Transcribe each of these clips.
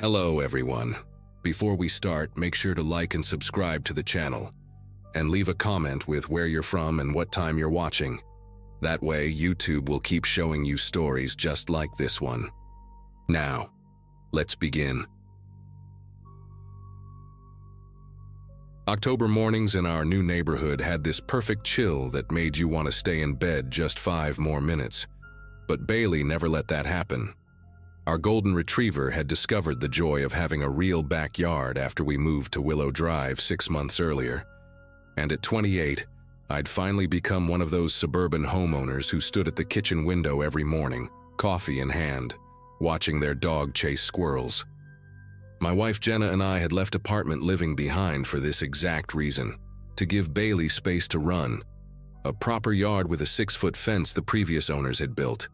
Hello everyone. Before we start, make sure to like and subscribe to the channel, and leave a comment with where you're from and what time you're watching. That way, YouTube will keep showing you stories just like this one. Now, let's begin. October mornings in our new neighborhood had this perfect chill that made you want to stay in bed just 5 more minutes. But Bailey never let that happen. Our golden retriever had discovered the joy of having a real backyard after we moved to Willow Drive 6 months earlier. And at 28, I'd finally become one of those suburban homeowners who stood at the kitchen window every morning, coffee in hand, watching their dog chase squirrels. My wife Jenna and I had left apartment living behind for this exact reason, to give Bailey space to run. A proper yard with a 6-foot fence the previous owners had built.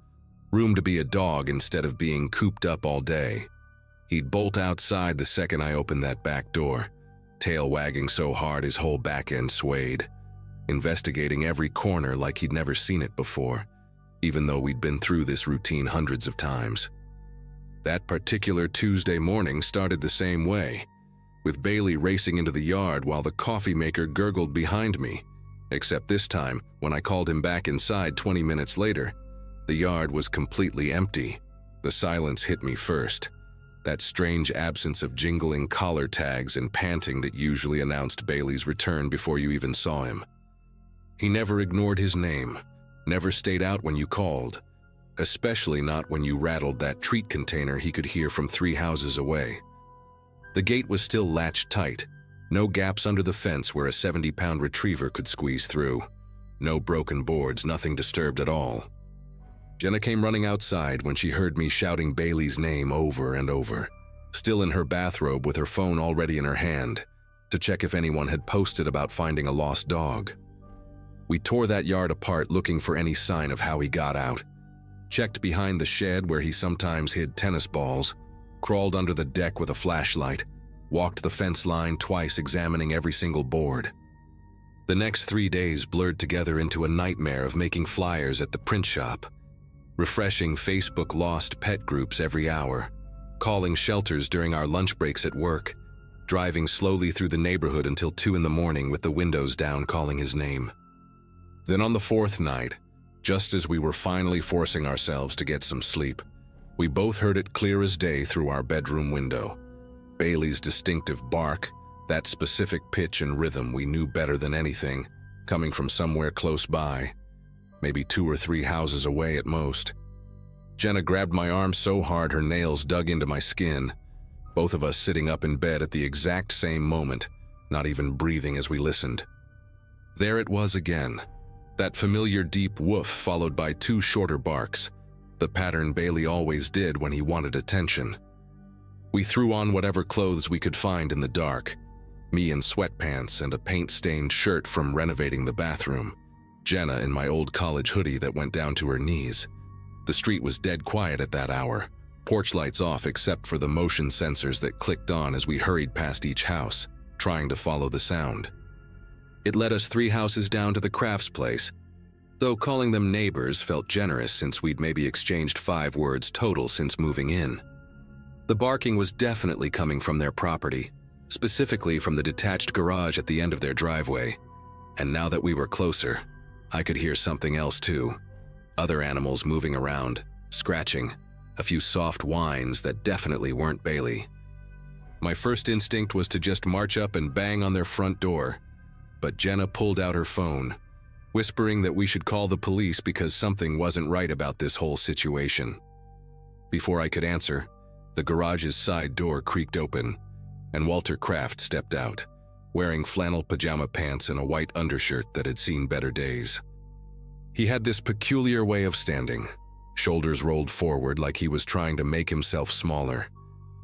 Room to be a dog instead of being cooped up all day. He'd bolt outside the second I opened that back door, tail wagging so hard his whole back end swayed, investigating every corner like he'd never seen it before, even though we'd been through this routine hundreds of times. That particular Tuesday morning started the same way, with Bailey racing into the yard while the coffee maker gurgled behind me, except this time, when I called him back inside 20 minutes later, the yard was completely empty. The silence hit me first. That strange absence of jingling collar tags and panting that usually announced Bailey's return before you even saw him. He never ignored his name, never stayed out when you called, especially not when you rattled that treat container he could hear from 3 houses away. The gate was still latched tight, no gaps under the fence where a 70-pound retriever could squeeze through. No broken boards, nothing disturbed at all. Jenna came running outside when she heard me shouting Bailey's name over and over, still in her bathrobe with her phone already in her hand, to check if anyone had posted about finding a lost dog. We tore that yard apart looking for any sign of how he got out, checked behind the shed where he sometimes hid tennis balls, crawled under the deck with a flashlight, walked the fence line twice examining every single board. The next 3 days blurred together into a nightmare of making flyers at the print shop, refreshing Facebook lost pet groups every hour, calling shelters during our lunch breaks at work, driving slowly through the neighborhood until 2 in the morning with the windows down calling his name. Then on the 4th night, just as we were finally forcing ourselves to get some sleep, we both heard it clear as day through our bedroom window. Bailey's distinctive bark, that specific pitch and rhythm we knew better than anything, coming from somewhere close by, maybe 2 or 3 houses away at most. Jenna grabbed my arm so hard her nails dug into my skin, both of us sitting up in bed at the exact same moment, not even breathing as we listened. There it was again, that familiar deep woof followed by 2 shorter barks, the pattern Bailey always did when he wanted attention. We threw on whatever clothes we could find in the dark, me in sweatpants and a paint-stained shirt from renovating the bathroom, Jenna in my old college hoodie that went down to her knees. The street was dead quiet at that hour, porch lights off except for the motion sensors that clicked on as we hurried past each house, trying to follow the sound. It led us 3 houses down to the crafts place, though calling them neighbors felt generous since we'd maybe exchanged 5 words total since moving in. The barking was definitely coming from their property, specifically from the detached garage at the end of their driveway, and now that we were closer, I could hear something else too. Other animals moving around, scratching, a few soft whines that definitely weren't Bailey. My first instinct was to just march up and bang on their front door, but Jenna pulled out her phone, whispering that we should call the police because something wasn't right about this whole situation. Before I could answer, the garage's side door creaked open, and Walter Kraft stepped out, wearing flannel pajama pants and a white undershirt that had seen better days. He had this peculiar way of standing, shoulders rolled forward like he was trying to make himself smaller,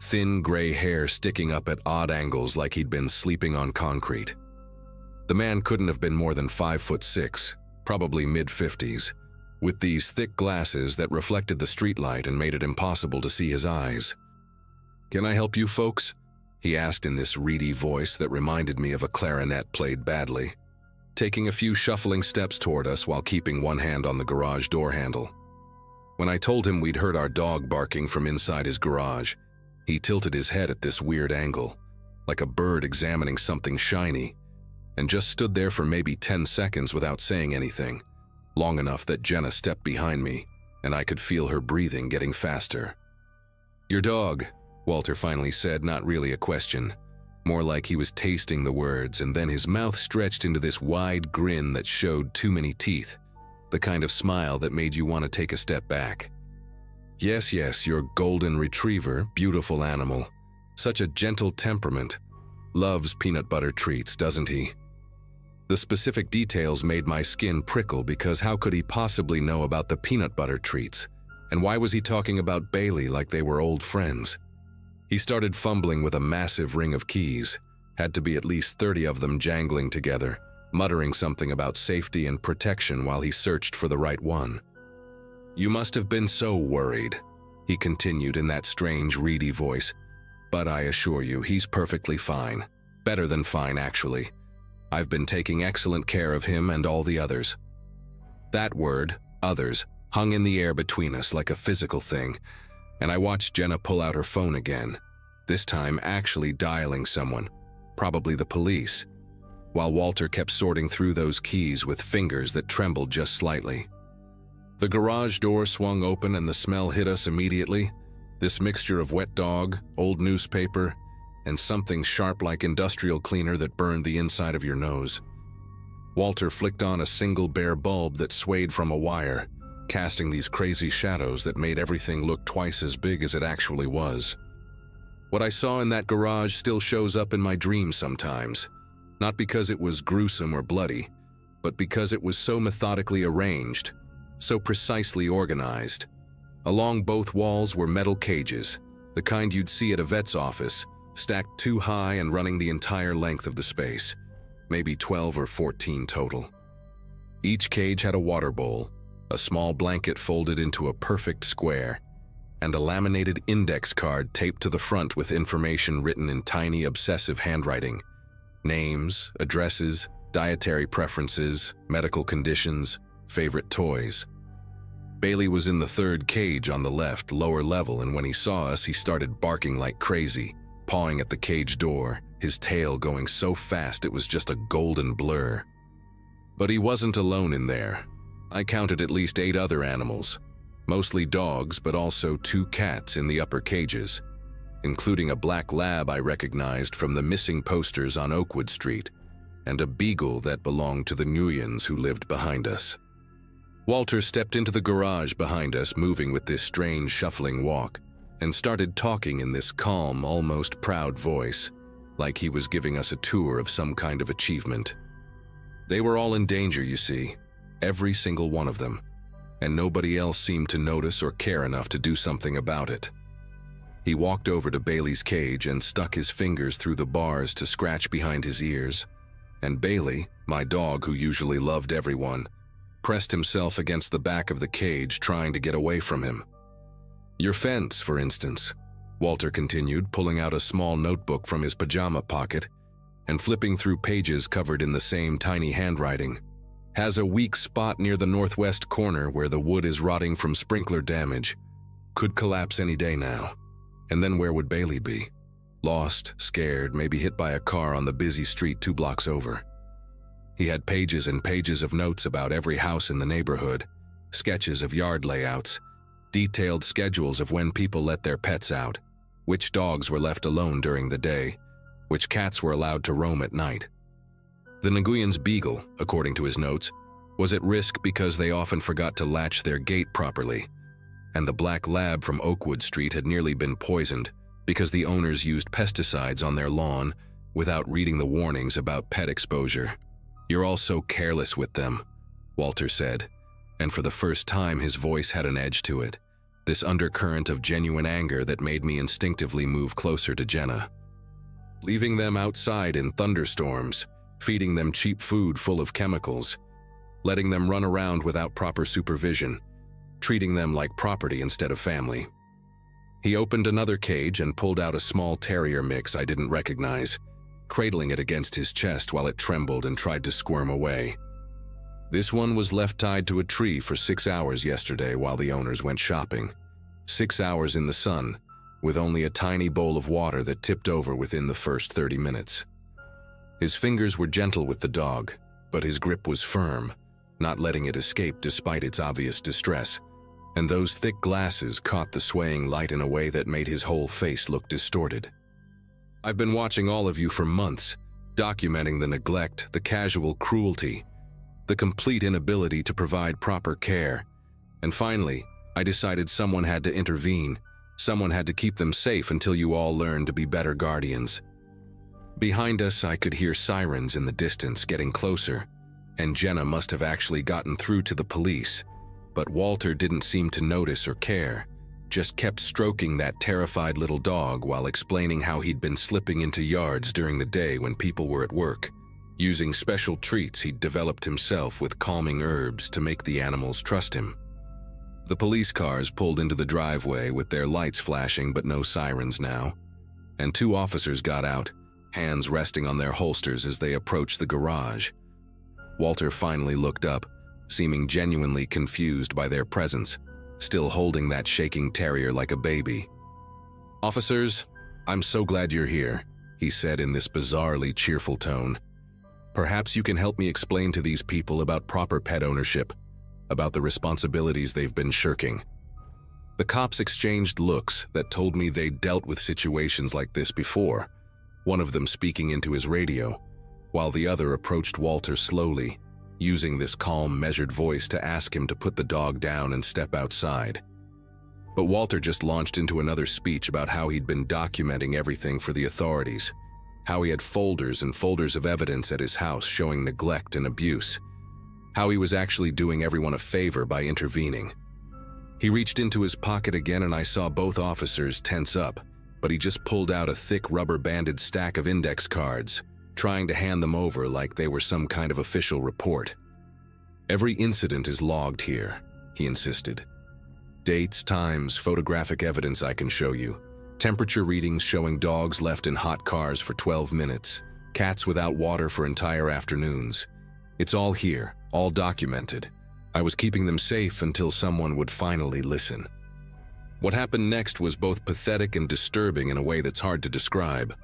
thin gray hair sticking up at odd angles like he'd been sleeping on concrete. The man couldn't have been more than 5'6", probably mid-50s, with these thick glasses that reflected the streetlight and made it impossible to see his eyes. "Can I help you folks?" he asked in this reedy voice that reminded me of a clarinet played badly, taking a few shuffling steps toward us while keeping one hand on the garage door handle. When I told him we'd heard our dog barking from inside his garage, He tilted his head at this weird angle, like a bird examining something shiny, and just stood there for maybe 10 seconds without saying anything, long enough that Jenna stepped behind me, and I could feel her breathing getting faster. "Your dog," Walter finally said, not really a question, more like he was tasting the words, and then his mouth stretched into this wide grin that showed too many teeth, the kind of smile that made you want to take a step back. Yes, your golden retriever, beautiful animal. Such a gentle temperament. Loves peanut butter treats, doesn't he?" The specific details made my skin prickle because how could he possibly know about the peanut butter treats? And why was he talking about Bailey like they were old friends? He started fumbling with a massive ring of keys. Had to be at least 30 of them jangling together, muttering something about safety and protection while he searched for the right one. "You must have been so worried," he continued in that strange, reedy voice. "But I assure you, he's perfectly fine. Better than fine, actually. I've been taking excellent care of him and all the others." That word, others, hung in the air between us like a physical thing, and I watched Jenna pull out her phone again, this time actually dialing someone, probably the police, while Walter kept sorting through those keys with fingers that trembled just slightly. The garage door swung open and the smell hit us immediately, this mixture of wet dog, old newspaper, and something sharp like industrial cleaner that burned the inside of your nose. Walter flicked on a single bare bulb that swayed from a wire, casting these crazy shadows that made everything look twice as big as it actually was. What I saw in that garage still shows up in my dreams sometimes, not because it was gruesome or bloody, but because it was so methodically arranged, so precisely organized. Along both walls were metal cages, the kind you'd see at a vet's office, stacked too high and running the entire length of the space, maybe 12 or 14 total. Each cage had a water bowl, a small blanket folded into a perfect square, and a laminated index card taped to the front with information written in tiny, obsessive handwriting. Names, addresses, dietary preferences, medical conditions, favorite toys. Bailey was in the third cage on the left, lower level, and when he saw us, he started barking like crazy, pawing at the cage door, his tail going so fast it was just a golden blur. But he wasn't alone in there. I counted at least 8 other animals, mostly dogs, but also 2 cats in the upper cages, including a black lab I recognized from the missing posters on Oakwood Street, and a beagle that belonged to the Nguyens who lived behind us. Walter stepped into the garage behind us, moving with this strange shuffling walk, and started talking in this calm, almost proud voice, like he was giving us a tour of some kind of achievement. They were all in danger, you see, every single one of them, and nobody else seemed to notice or care enough to do something about it. He walked over to Bailey's cage and stuck his fingers through the bars to scratch behind his ears, and Bailey, my dog who usually loved everyone, pressed himself against the back of the cage trying to get away from him. "Your fence, for instance," Walter continued, pulling out a small notebook from his pajama pocket and flipping through pages covered in the same tiny handwriting, "has a weak spot near the northwest corner where the wood is rotting from sprinkler damage. Could collapse any day now. And then where would Bailey be? Lost, scared, maybe hit by a car on the busy street 2 blocks over." He had pages and pages of notes about every house in the neighborhood, sketches of yard layouts, detailed schedules of when people let their pets out, which dogs were left alone during the day, which cats were allowed to roam at night. The Nguyens' beagle, according to his notes, was at risk because they often forgot to latch their gate properly, and the black lab from Oakwood Street had nearly been poisoned because the owners used pesticides on their lawn without reading the warnings about pet exposure. "You're all so careless with them," Walter said, and for the first time his voice had an edge to it, this undercurrent of genuine anger that made me instinctively move closer to Jenna. "Leaving them outside in thunderstorms, feeding them cheap food full of chemicals, letting them run around without proper supervision, treating them like property instead of family." He opened another cage and pulled out a small terrier mix I didn't recognize, cradling it against his chest while it trembled and tried to squirm away. "This one was left tied to a tree for 6 hours yesterday while the owners went shopping. 6 hours in the sun, with only a tiny bowl of water that tipped over within the first 30 minutes. His fingers were gentle with the dog, but his grip was firm, not letting it escape despite its obvious distress, and those thick glasses caught the swaying light in a way that made his whole face look distorted. I've been watching all of you for months, documenting the neglect, the casual cruelty, the complete inability to provide proper care, and finally, I decided someone had to intervene. Someone had to keep them safe until you all learned to be better guardians. Behind us, I could hear sirens in the distance getting closer, and Jenna must have actually gotten through to the police, but Walter didn't seem to notice or care, just kept stroking that terrified little dog while explaining how he'd been slipping into yards during the day when people were at work, using special treats he'd developed himself with calming herbs to make the animals trust him. The police cars pulled into the driveway with their lights flashing but no sirens now, and 2 officers got out, hands resting on their holsters as they approached the garage. Walter finally looked up, seeming genuinely confused by their presence, still holding that shaking terrier like a baby. "Officers, I'm so glad you're here," he said in this bizarrely cheerful tone. "Perhaps you can help me explain to these people about proper pet ownership, about the responsibilities they've been shirking." The cops exchanged looks that told me they'd dealt with situations like this before, one of them speaking into his radio, while the other approached Walter slowly, using this calm, measured voice to ask him to put the dog down and step outside. But Walter just launched into another speech about how he'd been documenting everything for the authorities, how he had folders and folders of evidence at his house showing neglect and abuse, how he was actually doing everyone a favor by intervening. He reached into his pocket again and I saw both officers tense up, but he just pulled out a thick rubber-banded stack of index cards, trying to hand them over like they were some kind of official report. "Every incident is logged here," he insisted. "Dates, times, photographic evidence I can show you. Temperature readings showing dogs left in hot cars for 12 minutes, cats without water for entire afternoons. It's all here, all documented. I was keeping them safe until someone would finally listen." What happened next was both pathetic and disturbing in a way that's hard to describe.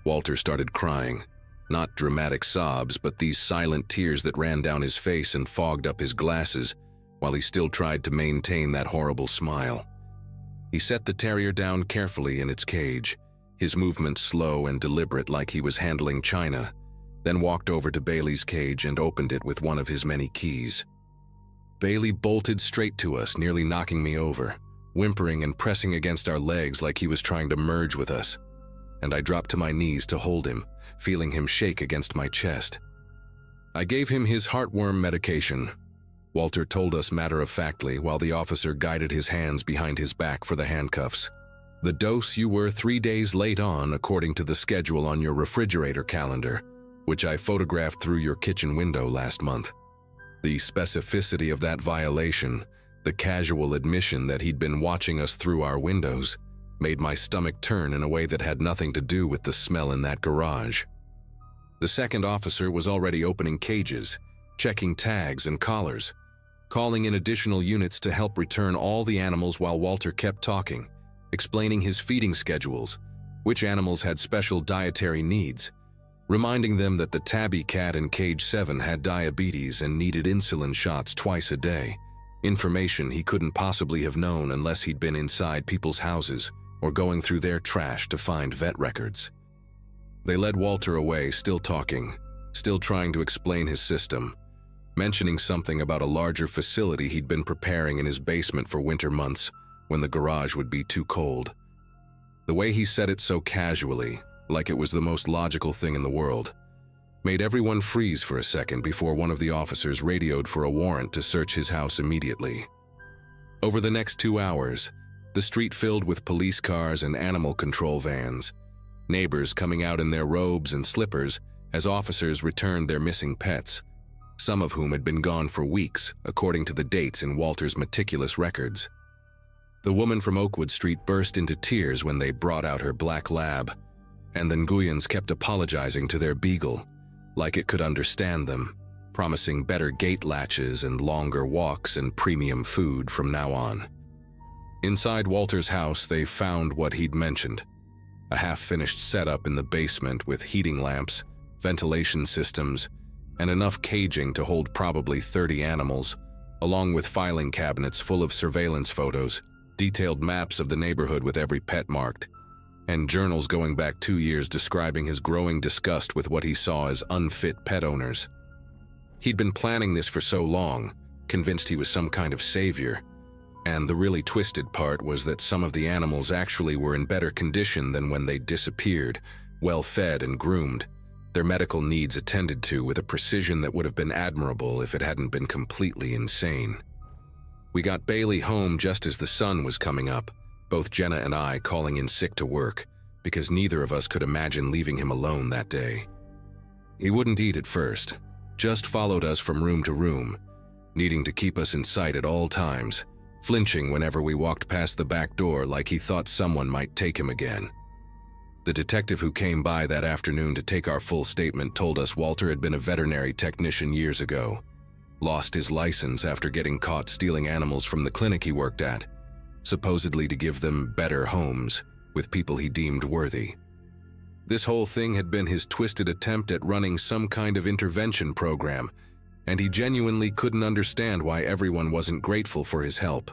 Walter started crying. Not dramatic sobs, but these silent tears that ran down his face and fogged up his glasses, while he still tried to maintain that horrible smile. He set the terrier down carefully in its cage, his movements slow and deliberate like he was handling china, then walked over to Bailey's cage and opened it with one of his many keys. Bailey bolted straight to us, nearly knocking me over, whimpering and pressing against our legs like he was trying to merge with us, and I dropped to my knees to hold him, feeling him shake against my chest. I gave him his heartworm medication, Walter told us matter-of-factly while the officer guided his hands behind his back for the handcuffs. "The dose you were 3 days late on according to the schedule on your refrigerator calendar, which I photographed through your kitchen window last month." The specificity of that violation, the casual admission that he'd been watching us through our windows, made my stomach turn in a way that had nothing to do with the smell in that garage. The second officer was already opening cages, checking tags and collars, calling in additional units to help return all the animals while Walter kept talking, explaining his feeding schedules, which animals had special dietary needs, reminding them that the tabby cat in cage 7 had diabetes and needed insulin shots twice a day, information he couldn't possibly have known unless he'd been inside people's houses or going through their trash to find vet records. They led Walter away, still talking, still trying to explain his system, mentioning something about a larger facility he'd been preparing in his basement for winter months when the garage would be too cold. The way he said it so casually, like it was the most logical thing in the world, made everyone freeze for a second before one of the officers radioed for a warrant to search his house immediately. Over the next 2 hours, the street filled with police cars and animal control vans, neighbors coming out in their robes and slippers as officers returned their missing pets, some of whom had been gone for weeks, according to the dates in Walter's meticulous records. The woman from Oakwood Street burst into tears when they brought out her black lab, and the Nguyens kept apologizing to their beagle, like it could understand them, promising better gate latches and longer walks and premium food from now on. Inside Walter's house, they found what he'd mentioned: a half-finished setup in the basement with heating lamps, ventilation systems, and enough caging to hold probably 30 animals, along with filing cabinets full of surveillance photos, detailed maps of the neighborhood with every pet marked, and journals going back 2 years describing his growing disgust with what he saw as unfit pet owners. He'd been planning this for so long, convinced he was some kind of savior, and the really twisted part was that some of the animals actually were in better condition than when they disappeared, well fed and groomed, their medical needs attended to with a precision that would have been admirable if it hadn't been completely insane. We got Bailey home just as the sun was coming up, both Jenna and I calling in sick to work, because neither of us could imagine leaving him alone that day. He wouldn't eat at first, just followed us from room to room, needing to keep us in sight at all times, flinching whenever we walked past the back door like he thought someone might take him again. The detective who came by that afternoon to take our full statement told us Walter had been a veterinary technician years ago, lost his license after getting caught stealing animals from the clinic he worked at, supposedly to give them better homes with people he deemed worthy. This whole thing had been his twisted attempt at running some kind of intervention program, and he genuinely couldn't understand why everyone wasn't grateful for his help.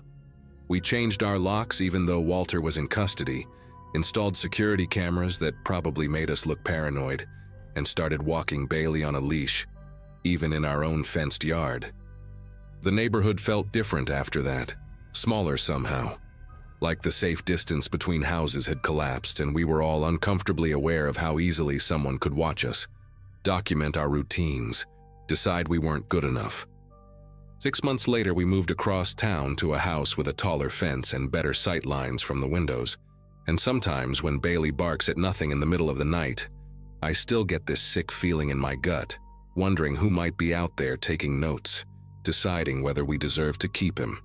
We changed our locks even though Walter was in custody, installed security cameras that probably made us look paranoid, and started walking Bailey on a leash, even in our own fenced yard. The neighborhood felt different after that, smaller somehow, like the safe distance between houses had collapsed and we were all uncomfortably aware of how easily someone could watch us, document our routines, decide we weren't good enough. 6 months later, we moved across town to a house with a taller fence and better sight lines from the windows. And sometimes when Bailey barks at nothing in the middle of the night, I still get this sick feeling in my gut, wondering who might be out there taking notes, deciding whether we deserve to keep him.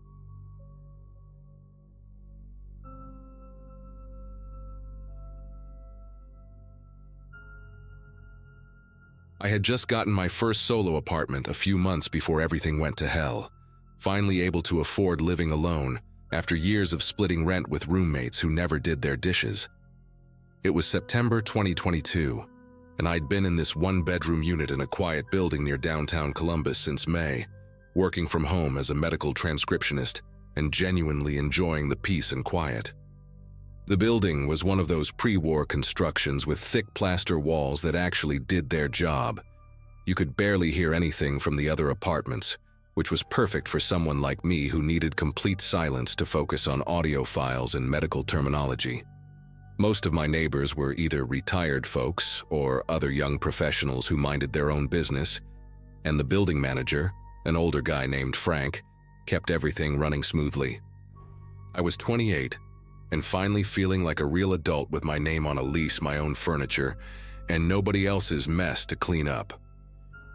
I had just gotten my first solo apartment a few months before everything went to hell, finally able to afford living alone after years of splitting rent with roommates who never did their dishes. It was September 2022, and I'd been in this one-bedroom unit in a quiet building near downtown Columbus since May, working from home as a medical transcriptionist and genuinely enjoying the peace and quiet. The building was one of those pre-war constructions with thick plaster walls that actually did their job. You could barely hear anything from the other apartments, which was perfect for someone like me who needed complete silence to focus on audio files and medical terminology. Most of my neighbors were either retired folks or other young professionals who minded their own business, and the building manager, an older guy named Frank, kept everything running smoothly. I was 28, and finally feeling like a real adult with my name on a lease, my own furniture, and nobody else's mess to clean up.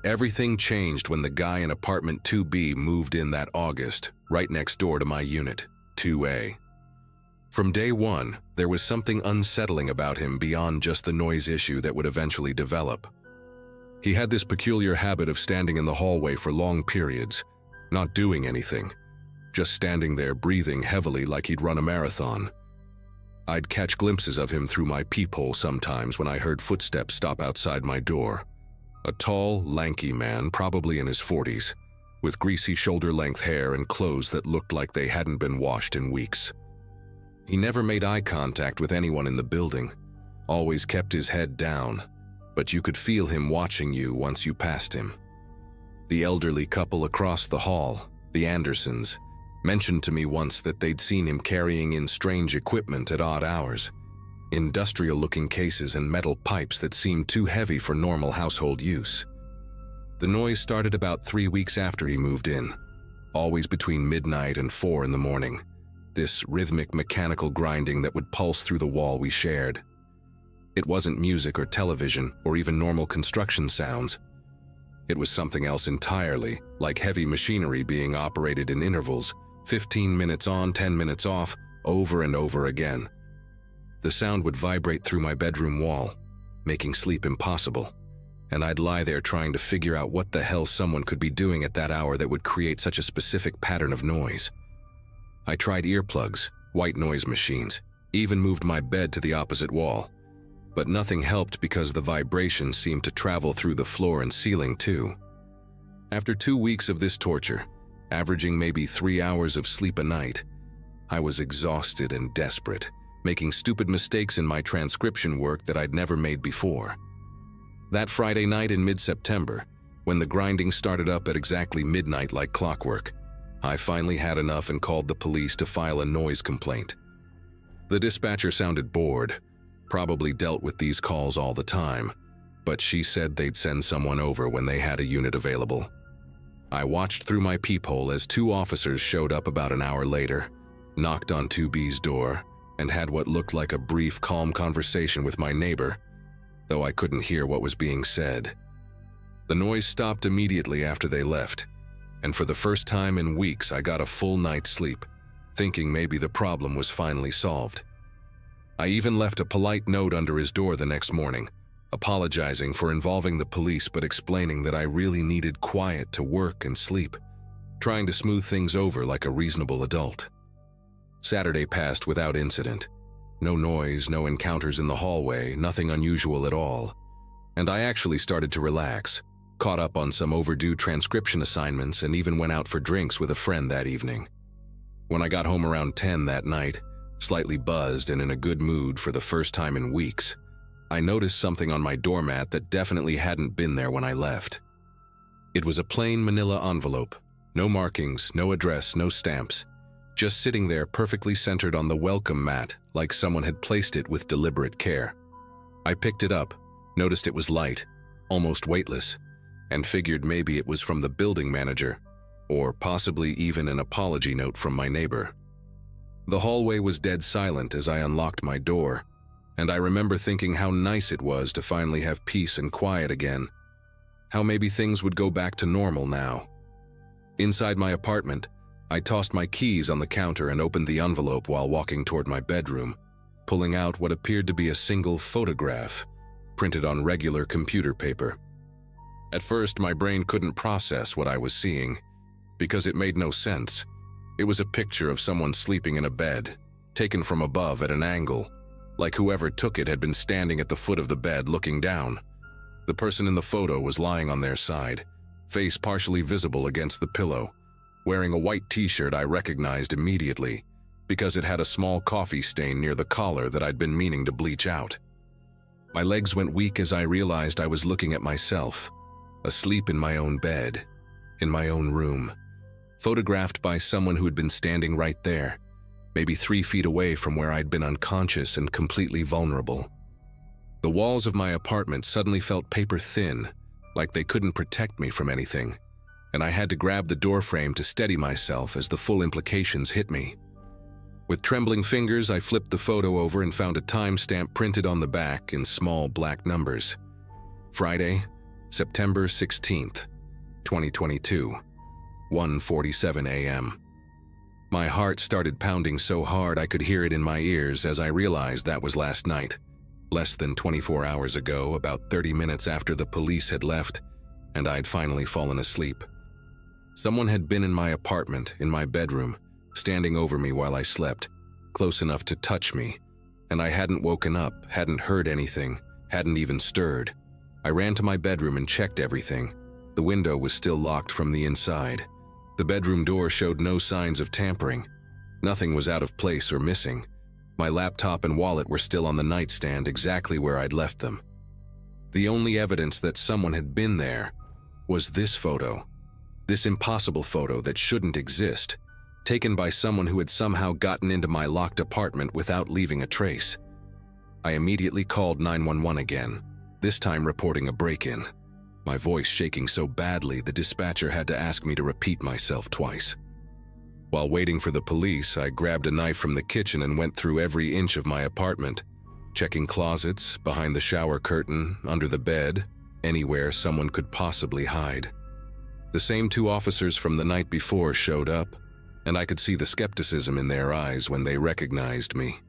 Everything changed when the guy in apartment 2B moved in that August, right next door to my unit, 2A. From day one, there was something unsettling about him beyond just the noise issue that would eventually develop. He had this peculiar habit of standing in the hallway for long periods, not doing anything, just standing there breathing heavily like he'd run a marathon. I'd catch glimpses of him through my peephole sometimes when I heard footsteps stop outside my door. A tall, lanky man, probably in his 40s, with greasy shoulder-length hair and clothes that looked like they hadn't been washed in weeks. He never made eye contact with anyone in the building, always kept his head down, but you could feel him watching you once you passed him. The elderly couple across the hall, the Andersons, mentioned to me once that they'd seen him carrying in strange equipment at odd hours, industrial-looking cases and metal pipes that seemed too heavy for normal household use. The noise started about 3 weeks after he moved in, always between midnight and 4 in the morning, this rhythmic mechanical grinding that would pulse through the wall we shared. It wasn't music or television or even normal construction sounds. It was something else entirely, like heavy machinery being operated in intervals, 15 minutes on, 10 minutes off, over and over again. The sound would vibrate through my bedroom wall, making sleep impossible, and I'd lie there trying to figure out what the hell someone could be doing at that hour that would create such a specific pattern of noise. I tried earplugs, white noise machines, even moved my bed to the opposite wall. But nothing helped because the vibration seemed to travel through the floor and ceiling too. After 2 weeks of this torture, averaging maybe 3 hours of sleep a night, I was exhausted and desperate, making stupid mistakes in my transcription work that I'd never made before. That Friday night in mid-September, when the grinding started up at exactly midnight like clockwork, I finally had enough and called the police to file a noise complaint. The dispatcher sounded bored, probably dealt with these calls all the time, but she said they'd send someone over when they had a unit available. I watched through my peephole as 2 officers showed up about an hour later, knocked on 2B's door, and had what looked like a brief, calm conversation with my neighbor, though I couldn't hear what was being said. The noise stopped immediately after they left, and for the first time in weeks I got a full night's sleep, thinking maybe the problem was finally solved. I even left a polite note under his door the next morning, apologizing for involving the police but explaining that I really needed quiet to work and sleep, trying to smooth things over like a reasonable adult. Saturday passed without incident. No noise, no encounters in the hallway, nothing unusual at all. And I actually started to relax, caught up on some overdue transcription assignments, and even went out for drinks with a friend that evening. When I got home around 10 that night, slightly buzzed and in a good mood for the first time in weeks, I noticed something on my doormat that definitely hadn't been there when I left. It was a plain manila envelope, no markings, no address, no stamps, just sitting there perfectly centered on the welcome mat like someone had placed it with deliberate care. I picked it up, noticed it was light, almost weightless, and figured maybe it was from the building manager, or possibly even an apology note from my neighbor. The hallway was dead silent as I unlocked my door, and I remember thinking how nice it was to finally have peace and quiet again, how maybe things would go back to normal now. Inside my apartment, I tossed my keys on the counter and opened the envelope while walking toward my bedroom, pulling out what appeared to be a single photograph, printed on regular computer paper. At first, my brain couldn't process what I was seeing, because it made no sense. It was a picture of someone sleeping in a bed, taken from above at an angle, like whoever took it had been standing at the foot of the bed looking down. The person in the photo was lying on their side, face partially visible against the pillow, wearing a white t-shirt I recognized immediately, because it had a small coffee stain near the collar that I'd been meaning to bleach out. My legs went weak as I realized I was looking at myself, asleep in my own bed, in my own room, photographed by someone who had been standing right there, maybe 3 feet away from where I'd been unconscious and completely vulnerable. The walls of my apartment suddenly felt paper thin, like they couldn't protect me from anything, and I had to grab the doorframe to steady myself as the full implications hit me. With trembling fingers, I flipped the photo over and found a timestamp printed on the back in small black numbers. Friday, September 16th, 2022, 1:47 a.m. My heart started pounding so hard I could hear it in my ears as I realized that was last night, less than 24 hours ago, about 30 minutes after the police had left, and I'd finally fallen asleep. Someone had been in my apartment, in my bedroom, standing over me while I slept, close enough to touch me, and I hadn't woken up, hadn't heard anything, hadn't even stirred. I ran to my bedroom and checked everything. The window was still locked from the inside. The bedroom door showed no signs of tampering. Nothing was out of place or missing. My laptop and wallet were still on the nightstand exactly where I'd left them. The only evidence that someone had been there was this photo. This impossible photo that shouldn't exist, taken by someone who had somehow gotten into my locked apartment without leaving a trace. I immediately called 911 again, this time reporting a break-in. My voice shaking so badly the dispatcher had to ask me to repeat myself twice. While waiting for the police, I grabbed a knife from the kitchen and went through every inch of my apartment, checking closets, behind the shower curtain, under the bed, anywhere someone could possibly hide. The same 2 officers from the night before showed up, and I could see the skepticism in their eyes when they recognized me,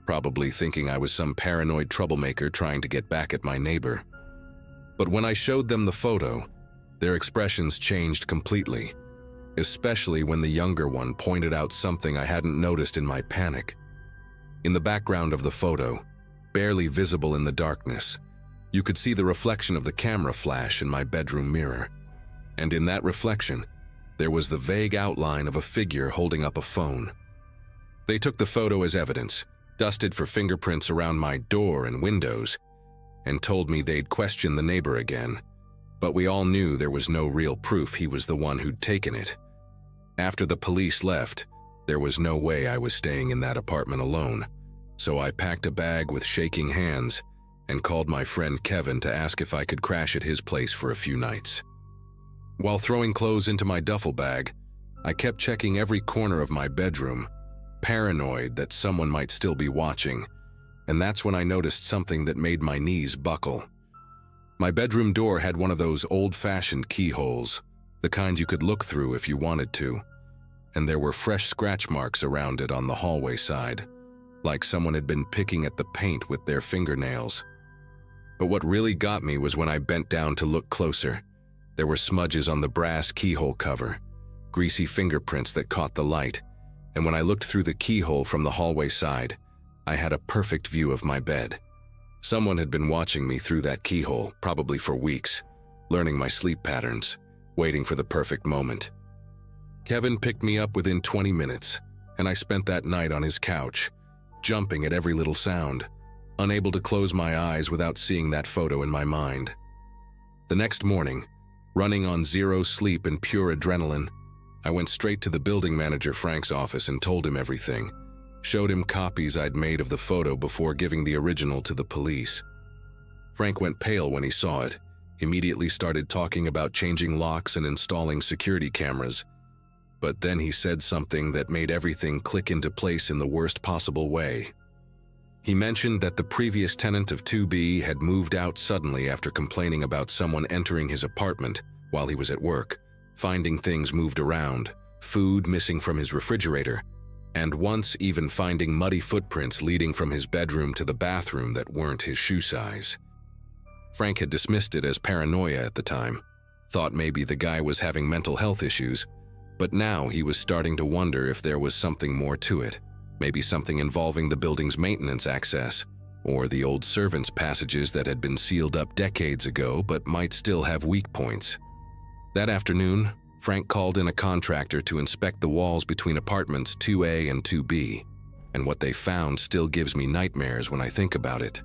probably thinking I was some paranoid troublemaker trying to get back at my neighbor. But when I showed them the photo, their expressions changed completely. especially when the younger one pointed out something I hadn't noticed in my panic. In the background of the photo, barely visible in the darkness, you could see the reflection of the camera flash in my bedroom mirror. And in that reflection, there was the vague outline of a figure holding up a phone. They took the photo as evidence, dusted for fingerprints around my door and windows, and told me they'd question the neighbor again. But we all knew there was no real proof he was the one who'd taken it. After the police left, there was no way I was staying in that apartment alone, so I packed a bag with shaking hands and called my friend Kevin to ask if I could crash at his place for a few nights. While throwing clothes into my duffel bag, I kept checking every corner of my bedroom, paranoid that someone might still be watching, and that's when I noticed something that made my knees buckle. My bedroom door had one of those old-fashioned keyholes, the kind you could look through if you wanted to, and there were fresh scratch marks around it on the hallway side, like someone had been picking at the paint with their fingernails. But what really got me was when I bent down to look closer. There were smudges on the brass keyhole cover, greasy fingerprints that caught the light, and when I looked through the keyhole from the hallway side, I had a perfect view of my bed. Someone had been watching me through that keyhole, probably for weeks, learning my sleep patterns, waiting for the perfect moment. Kevin picked me up within 20 minutes, and I spent that night on his couch, jumping at every little sound, unable to close my eyes without seeing that photo in my mind. The next morning, running on zero sleep and pure adrenaline, I went straight to the building manager Frank's office and told him everything, showed him copies I'd made of the photo before giving the original to the police. Frank went pale when he saw it, immediately started talking about changing locks and installing security cameras, but then he said something that made everything click into place in the worst possible way. He mentioned that the previous tenant of 2B had moved out suddenly after complaining about someone entering his apartment while he was at work, finding things moved around, food missing from his refrigerator, and once even finding muddy footprints leading from his bedroom to the bathroom that weren't his shoe size. Frank had dismissed it as paranoia at the time, thought maybe the guy was having mental health issues, but now he was starting to wonder if there was something more to it. Maybe something involving the building's maintenance access, or the old servants' passages that had been sealed up decades ago but might still have weak points. That afternoon, Frank called in a contractor to inspect the walls between apartments 2A and 2B, and what they found still gives me nightmares when I think about it.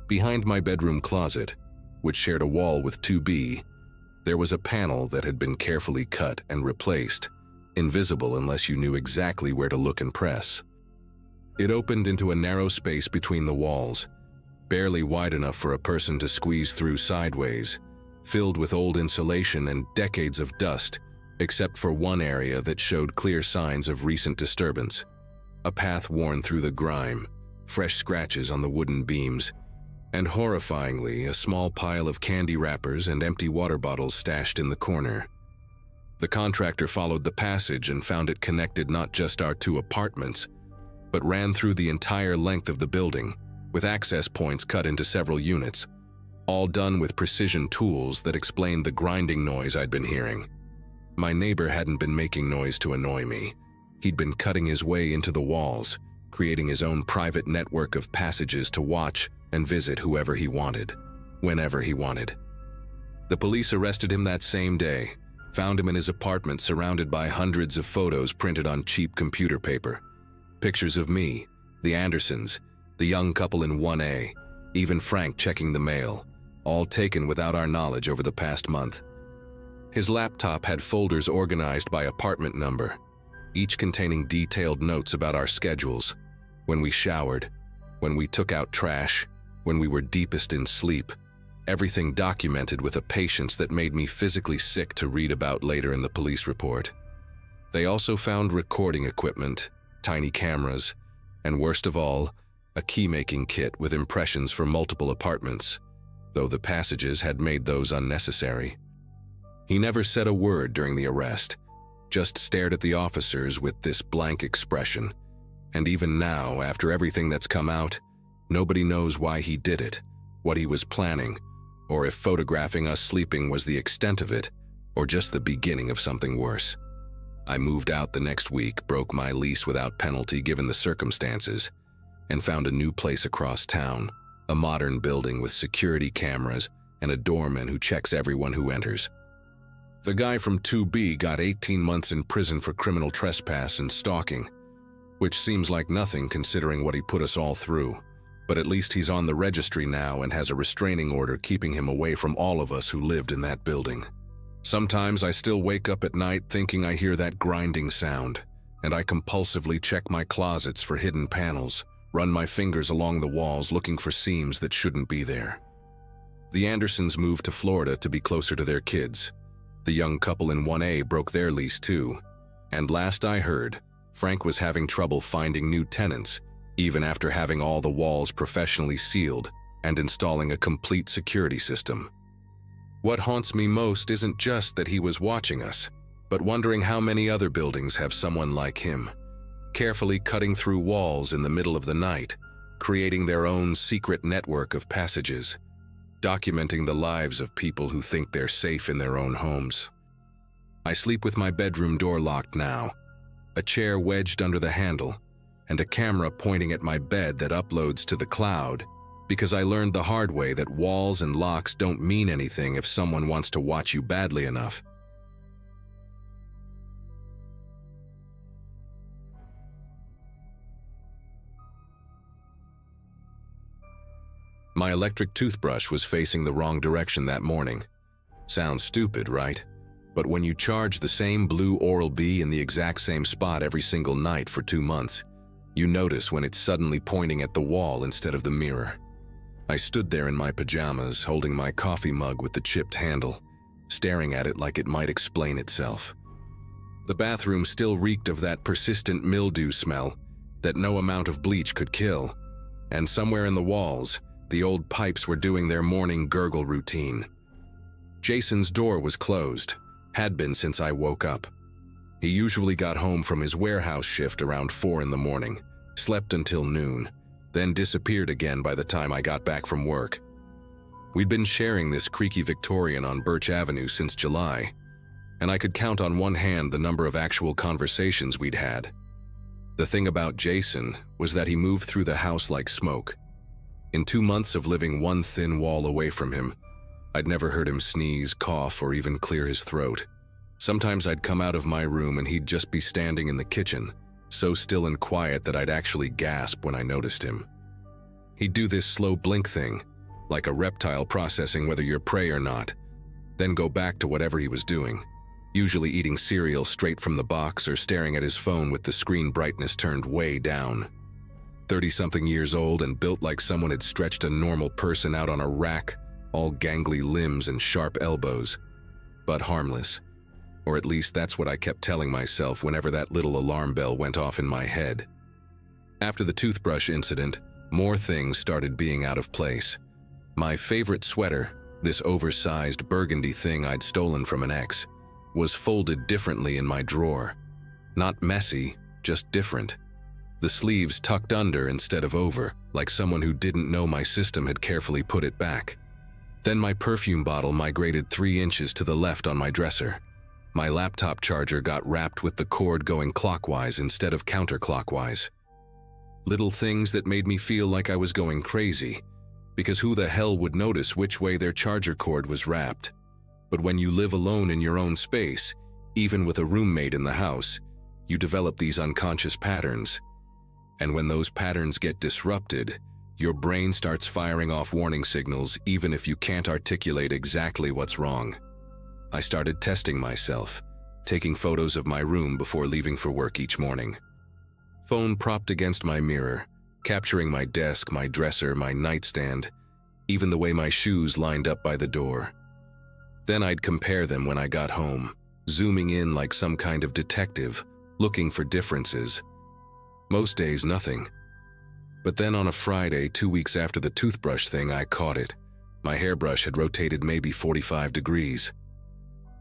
Behind my bedroom closet, which shared a wall with 2B, there was a panel that had been carefully cut and replaced, invisible unless you knew exactly where to look and press. It opened into a narrow space between the walls, barely wide enough for a person to squeeze through sideways, filled with old insulation and decades of dust, except for one area that showed clear signs of recent disturbance. A path worn through the grime, fresh scratches on the wooden beams, and horrifyingly, a small pile of candy wrappers and empty water bottles stashed in the corner. The contractor followed the passage and found it connected not just our two apartments, but ran through the entire length of the building, with access points cut into several units, all done with precision tools that explained the grinding noise I'd been hearing. My neighbor hadn't been making noise to annoy me. He'd been cutting his way into the walls, creating his own private network of passages to watch and visit whoever he wanted, whenever he wanted. The police arrested him that same day, found him in his apartment surrounded by hundreds of photos printed on cheap computer paper. Pictures of me, the Andersons, the young couple in 1A, even Frank checking the mail, all taken without our knowledge over the past month. His laptop had folders organized by apartment number, each containing detailed notes about our schedules, when we showered, when we took out trash, when we were deepest in sleep, everything documented with a patience that made me physically sick to read about later in the police report. They also found recording equipment, tiny cameras, and worst of all, a key-making kit with impressions for multiple apartments, though the passages had made those unnecessary. He never said a word during the arrest, just stared at the officers with this blank expression. And even now, after everything that's come out, nobody knows why he did it, what he was planning, or if photographing us sleeping was the extent of it, or just the beginning of something worse. I moved out the next week, broke my lease without penalty given the circumstances, and found a new place across town, a modern building with security cameras and a doorman who checks everyone who enters. The guy from 2B got 18 months in prison for criminal trespass and stalking, which seems like nothing considering what he put us all through, but at least he's on the registry now and has a restraining order keeping him away from all of us who lived in that building. Sometimes I still wake up at night thinking I hear that grinding sound, and I compulsively check my closets for hidden panels, run my fingers along the walls looking for seams that shouldn't be there. The Andersons moved to Florida to be closer to their kids. The young couple in 1A broke their lease too, and last I heard, Frank was having trouble finding new tenants, even after having all the walls professionally sealed and installing a complete security system. What haunts me most isn't just that he was watching us, but wondering how many other buildings have someone like him, carefully cutting through walls in the middle of the night, creating their own secret network of passages, documenting the lives of people who think they're safe in their own homes. I sleep with my bedroom door locked now, a chair wedged under the handle, and a camera pointing at my bed that uploads to the cloud, because I learned the hard way that walls and locks don't mean anything if someone wants to watch you badly enough. My electric toothbrush was facing the wrong direction that morning. Sounds stupid, right? But when you charge the same blue Oral-B in the exact same spot every single night for 2 months, you notice when it's suddenly pointing at the wall instead of the mirror. I stood there in my pajamas, holding my coffee mug with the chipped handle, staring at it like it might explain itself. The bathroom still reeked of that persistent mildew smell that no amount of bleach could kill, and somewhere in the walls, the old pipes were doing their morning gurgle routine. Jason's door was closed, had been since I woke up. He usually got home from his warehouse shift around 4 in the morning, slept until noon, then disappeared again by the time I got back from work. We'd been sharing this creaky Victorian on Birch Avenue since July, and I could count on one hand the number of actual conversations we'd had. The thing about Jason was that he moved through the house like smoke. In 2 months of living one thin wall away from him, I'd never heard him sneeze, cough, or even clear his throat. Sometimes I'd come out of my room and he'd just be standing in the kitchen, so still and quiet that I'd actually gasp when I noticed him. He'd do this slow blink thing, like a reptile processing whether you're prey or not, then go back to whatever he was doing, usually eating cereal straight from the box or staring at his phone with the screen brightness turned way down. 30-something years old and built like someone had stretched a normal person out on a rack, all gangly limbs and sharp elbows, but harmless. Or at least that's what I kept telling myself whenever that little alarm bell went off in my head. After the toothbrush incident, more things started being out of place. My favorite sweater, this oversized burgundy thing I'd stolen from an ex, was folded differently in my drawer. Not messy, just different. The sleeves tucked under instead of over, like someone who didn't know my system had carefully put it back. Then my perfume bottle migrated 3 inches to the left on my dresser. My laptop charger got wrapped with the cord going clockwise instead of counterclockwise. Little things that made me feel like I was going crazy, because who the hell would notice which way their charger cord was wrapped? But when you live alone in your own space, even with a roommate in the house, you develop these unconscious patterns. And when those patterns get disrupted, your brain starts firing off warning signals even if you can't articulate exactly what's wrong. I started testing myself, taking photos of my room before leaving for work each morning. Phone propped against my mirror, capturing my desk, my dresser, my nightstand, even the way my shoes lined up by the door. Then I'd compare them when I got home, zooming in like some kind of detective, looking for differences. Most days, nothing. But then on a Friday, 2 weeks after the toothbrush thing, I caught it. My hairbrush had rotated maybe 45 degrees.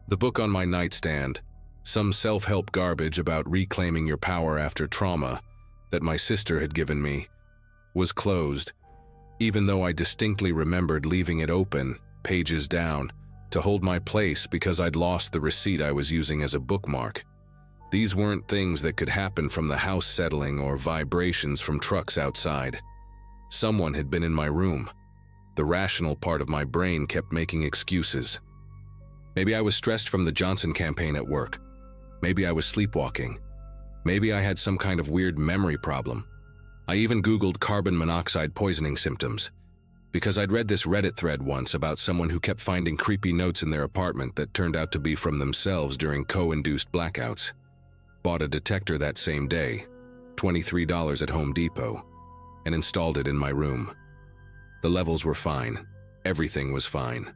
The book on my nightstand, some self-help garbage about reclaiming your power after trauma that my sister had given me, was closed, even though I distinctly remembered leaving it open, pages down, to hold my place because I'd lost the receipt I was using as a bookmark. These weren't things that could happen from the house settling or vibrations from trucks outside. Someone had been in my room. The rational part of my brain kept making excuses. Maybe I was stressed from the Johnson campaign at work. Maybe I was sleepwalking. Maybe I had some kind of weird memory problem. I even Googled carbon monoxide poisoning symptoms, because I'd read this Reddit thread once about someone who kept finding creepy notes in their apartment that turned out to be from themselves during co-induced blackouts. Bought a detector that same day, $23 at Home Depot, and installed it in my room. The levels were fine. Everything was fine.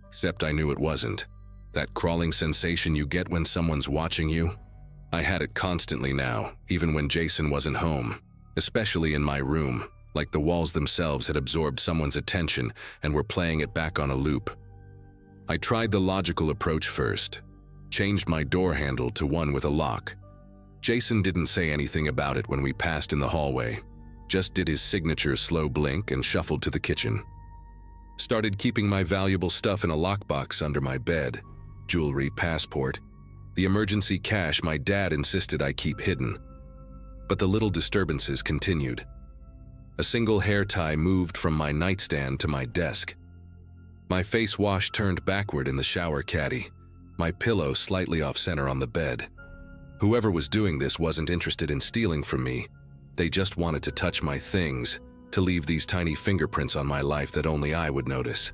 Except I knew it wasn't. That crawling sensation you get when someone's watching you? I had it constantly now, even when Jason wasn't home, especially in my room, like the walls themselves had absorbed someone's attention and were playing it back on a loop. I tried the logical approach first, changed my door handle to one with a lock. Jason didn't say anything about it when we passed in the hallway, just did his signature slow blink and shuffled to the kitchen. Started keeping my valuable stuff in a lockbox under my bed, jewelry, passport, the emergency cash my dad insisted I keep hidden. But the little disturbances continued. A single hair tie moved from my nightstand to my desk. My face wash turned backward in the shower caddy, my pillow slightly off-center on the bed. Whoever was doing this wasn't interested in stealing from me. They just wanted to touch my things, to leave these tiny fingerprints on my life that only I would notice.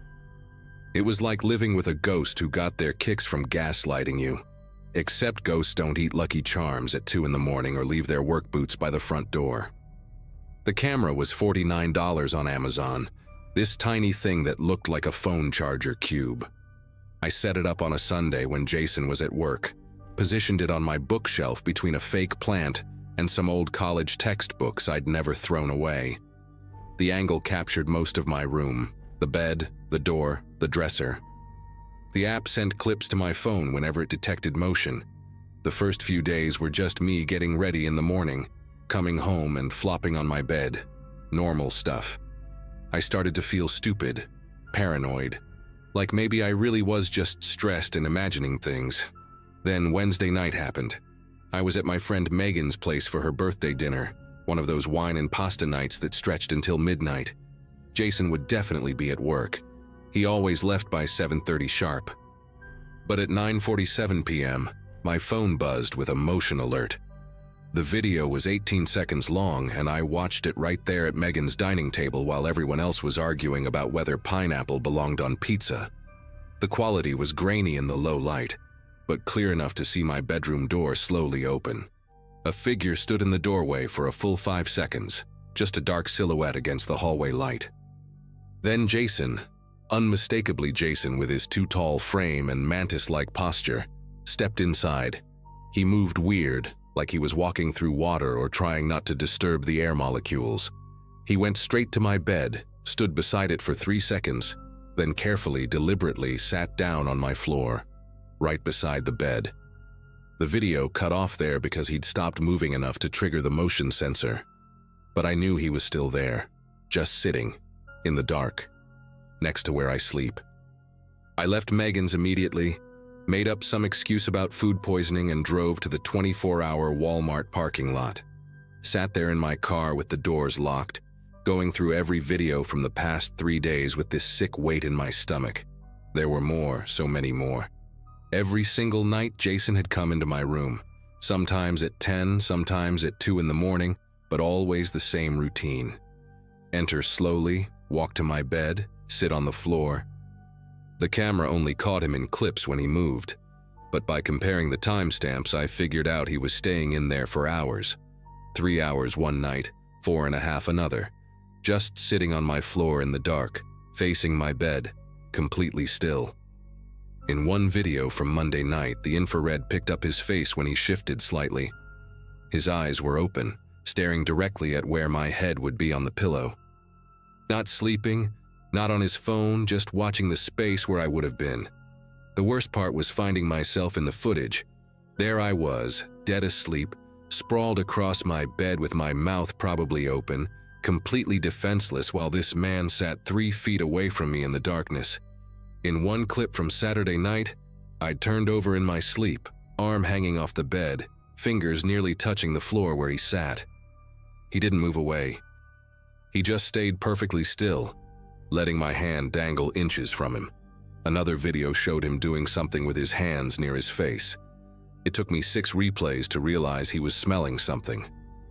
It was like living with a ghost who got their kicks from gaslighting you. Except ghosts don't eat Lucky Charms at 2 in the morning or leave their work boots by the front door. The camera was $49 on Amazon, this tiny thing that looked like a phone charger cube. I set it up on a Sunday when Jason was at work, positioned it on my bookshelf between a fake plant and some old college textbooks I'd never thrown away. The angle captured most of my room, the bed, the door, the dresser. The app sent clips to my phone whenever it detected motion. The first few days were just me getting ready in the morning, coming home and flopping on my bed. Normal stuff. I started to feel stupid, paranoid, like maybe I really was just stressed and imagining things. Then Wednesday night happened. I was at my friend Megan's place for her birthday dinner, one of those wine and pasta nights that stretched until midnight. Jason would definitely be at work. He always left by 7:30 sharp. But at 9:47 p.m., my phone buzzed with a motion alert. The video was 18 seconds long, and I watched it right there at Megan's dining table while everyone else was arguing about whether pineapple belonged on pizza. The quality was grainy in the low light, but clear enough to see my bedroom door slowly open. A figure stood in the doorway for a full 5 seconds, just a dark silhouette against the hallway light. Then Jason, unmistakably Jason with his too tall frame and mantis-like posture, stepped inside. He moved weird, like he was walking through water or trying not to disturb the air molecules. He went straight to my bed, stood beside it for 3 seconds, then carefully, deliberately sat down on my floor, right beside the bed. The video cut off there because he'd stopped moving enough to trigger the motion sensor. But I knew he was still there, just sitting, in the dark, next to where I sleep. I left Megan's immediately, made up some excuse about food poisoning and drove to the 24-hour Walmart parking lot. Sat there in my car with the doors locked, going through every video from the past 3 days with this sick weight in my stomach. There were more, so many more. Every single night Jason had come into my room, sometimes at 10, sometimes at 2 in the morning, but always the same routine. Enter slowly, walk to my bed, sit on the floor. The camera only caught him in clips when he moved, but by comparing the timestamps I figured out he was staying in there for hours. 3 hours one night, 4.5 another, just sitting on my floor in the dark, facing my bed, completely still. In one video from Monday night, the infrared picked up his face when he shifted slightly. His eyes were open, staring directly at where my head would be on the pillow. Not sleeping, not on his phone, just watching the space where I would have been. The worst part was finding myself in the footage. There I was, dead asleep, sprawled across my bed with my mouth probably open, completely defenseless while this man sat 3 feet away from me in the darkness. In one clip from Saturday night, I'd turned over in my sleep, arm hanging off the bed, fingers nearly touching the floor where he sat. He didn't move away. He just stayed perfectly still, letting my hand dangle inches from him. Another video showed him doing something with his hands near his face. It took me 6 replays to realize he was smelling something.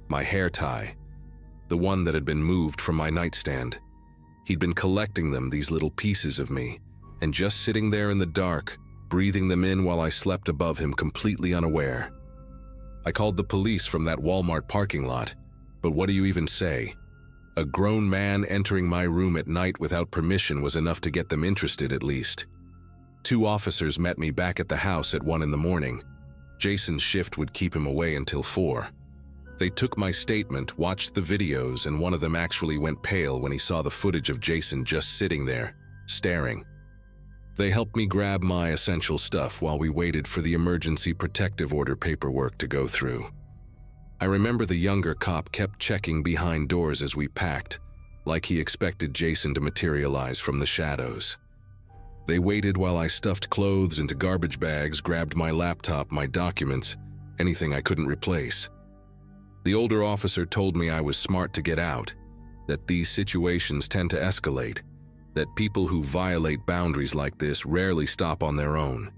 My hair tie. The one that had been moved from my nightstand. He'd been collecting them, these little pieces of me, and just sitting there in the dark, breathing them in while I slept above him completely unaware. I called the police from that Walmart parking lot, but what do you even say? A grown man entering my room at night without permission was enough to get them interested at least. 2 officers met me back at the house at 1 in the morning. Jason's shift would keep him away until 4. They took my statement, watched the videos, and one of them actually went pale when he saw the footage of Jason just sitting there, staring. They helped me grab my essential stuff while we waited for the emergency protective order paperwork to go through. I remember the younger cop kept checking behind doors as we packed, like he expected Jason to materialize from the shadows. They waited while I stuffed clothes into garbage bags, grabbed my laptop, my documents, anything I couldn't replace. The older officer told me I was smart to get out, that these situations tend to escalate, that people who violate boundaries like this rarely stop on their own.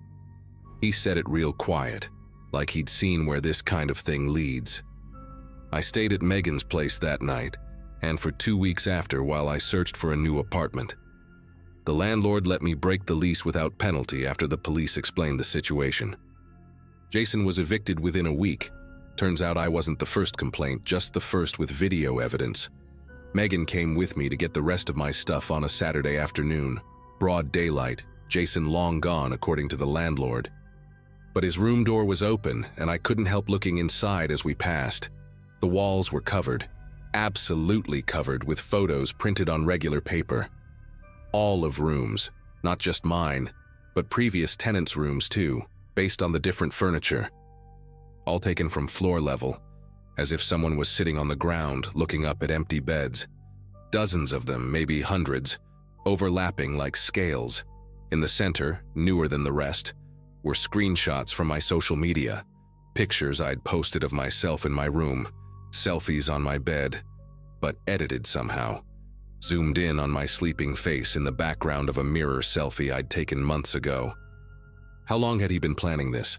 He said it real quiet, like he'd seen where this kind of thing leads. I stayed at Megan's place that night, and for 2 weeks after while I searched for a new apartment. The landlord let me break the lease without penalty after the police explained the situation. Jason was evicted within a week. Turns out I wasn't the first complaint, just the first with video evidence. Megan came with me to get the rest of my stuff on a Saturday afternoon. Broad daylight, Jason long gone according to the landlord. But his room door was open, and I couldn't help looking inside as we passed. The walls were covered, absolutely covered, with photos printed on regular paper. All of rooms, not just mine, but previous tenants' rooms too, based on the different furniture. All taken from floor level, as if someone was sitting on the ground looking up at empty beds. Dozens of them, maybe hundreds, overlapping like scales. In the center, newer than the rest, were screenshots from my social media, pictures I'd posted of myself in my room, selfies on my bed, but edited somehow, zoomed in on my sleeping face in the background of a mirror selfie I'd taken months ago. How long had he been planning this?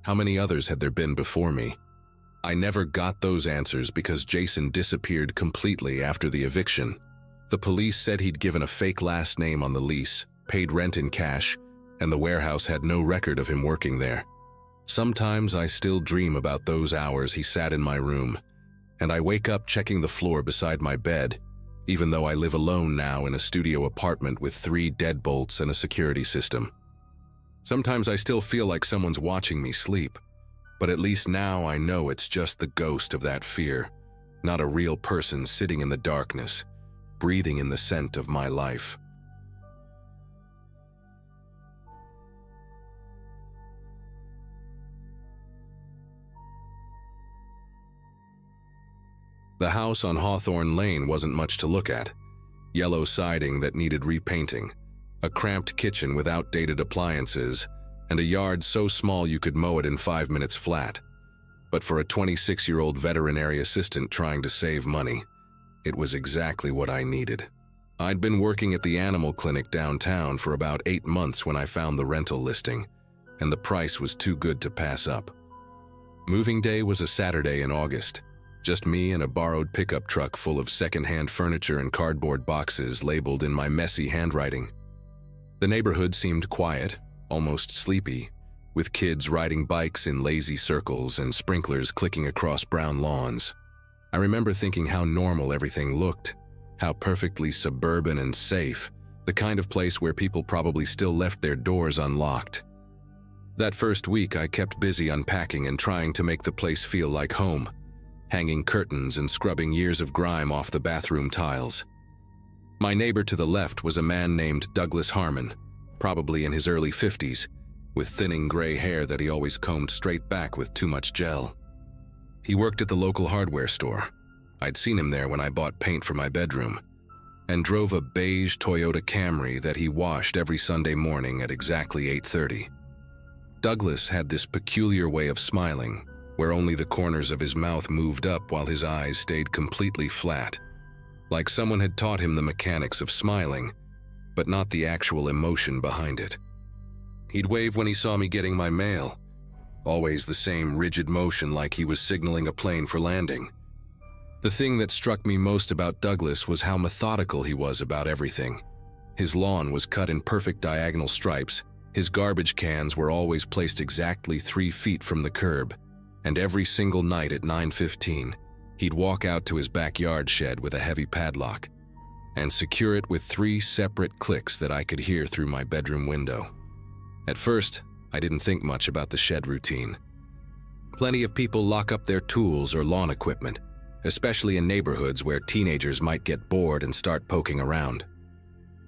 How many others had there been before me? I never got those answers because Jason disappeared completely after the eviction. The police said he'd given a fake last name on the lease, paid rent in cash, and the warehouse had no record of him working there. Sometimes I still dream about those hours he sat in my room, and I wake up checking the floor beside my bed, even though I live alone now in a studio apartment with 3 deadbolts and a security system. Sometimes I still feel like someone's watching me sleep, but at least now I know it's just the ghost of that fear, not a real person sitting in the darkness, breathing in the scent of my life. The house on Hawthorne Lane wasn't much to look at. Yellow siding that needed repainting, a cramped kitchen with outdated appliances, and a yard so small you could mow it in 5 minutes flat. But for a 26-year-old veterinary assistant trying to save money, it was exactly what I needed. I'd been working at the animal clinic downtown for about 8 months when I found the rental listing, and the price was too good to pass up. Moving day was a Saturday in August. Just me and a borrowed pickup truck full of secondhand furniture and cardboard boxes labeled in my messy handwriting. The neighborhood seemed quiet, almost sleepy, with kids riding bikes in lazy circles and sprinklers clicking across brown lawns. I remember thinking how normal everything looked, how perfectly suburban and safe, the kind of place where people probably still left their doors unlocked. That first week I kept busy unpacking and trying to make the place feel like home, hanging curtains and scrubbing years of grime off the bathroom tiles. My neighbor to the left was a man named Douglas Harmon, probably in his early 50s, with thinning gray hair that he always combed straight back with too much gel. He worked at the local hardware store. I'd seen him there when I bought paint for my bedroom, and drove a beige Toyota Camry that he washed every Sunday morning at exactly 8:30. Douglas had this peculiar way of smiling where only the corners of his mouth moved up while his eyes stayed completely flat, like someone had taught him the mechanics of smiling, but not the actual emotion behind it. He'd wave when he saw me getting my mail, always the same rigid motion like he was signaling a plane for landing. The thing that struck me most about Douglas was how methodical he was about everything. His lawn was cut in perfect diagonal stripes, his garbage cans were always placed exactly 3 feet from the curb, and every single night at 9:15, he'd walk out to his backyard shed with a heavy padlock and secure it with 3 separate clicks that I could hear through my bedroom window. At first, I didn't think much about the shed routine. Plenty of people lock up their tools or lawn equipment, especially in neighborhoods where teenagers might get bored and start poking around.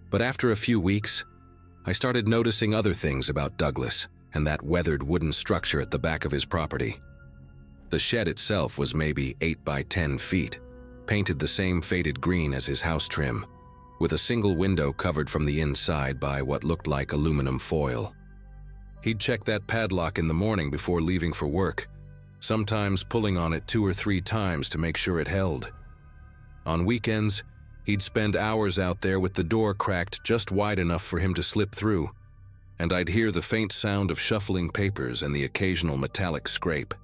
But after a few weeks, I started noticing other things about Douglas and that weathered wooden structure at the back of his property. The shed itself was maybe 8 by 10 feet, painted the same faded green as his house trim, with a single window covered from the inside by what looked like aluminum foil. He'd check that padlock in the morning before leaving for work, sometimes pulling on it 2 or 3 times to make sure it held. On weekends, he'd spend hours out there with the door cracked just wide enough for him to slip through, and I'd hear the faint sound of shuffling papers and the occasional metallic scrape.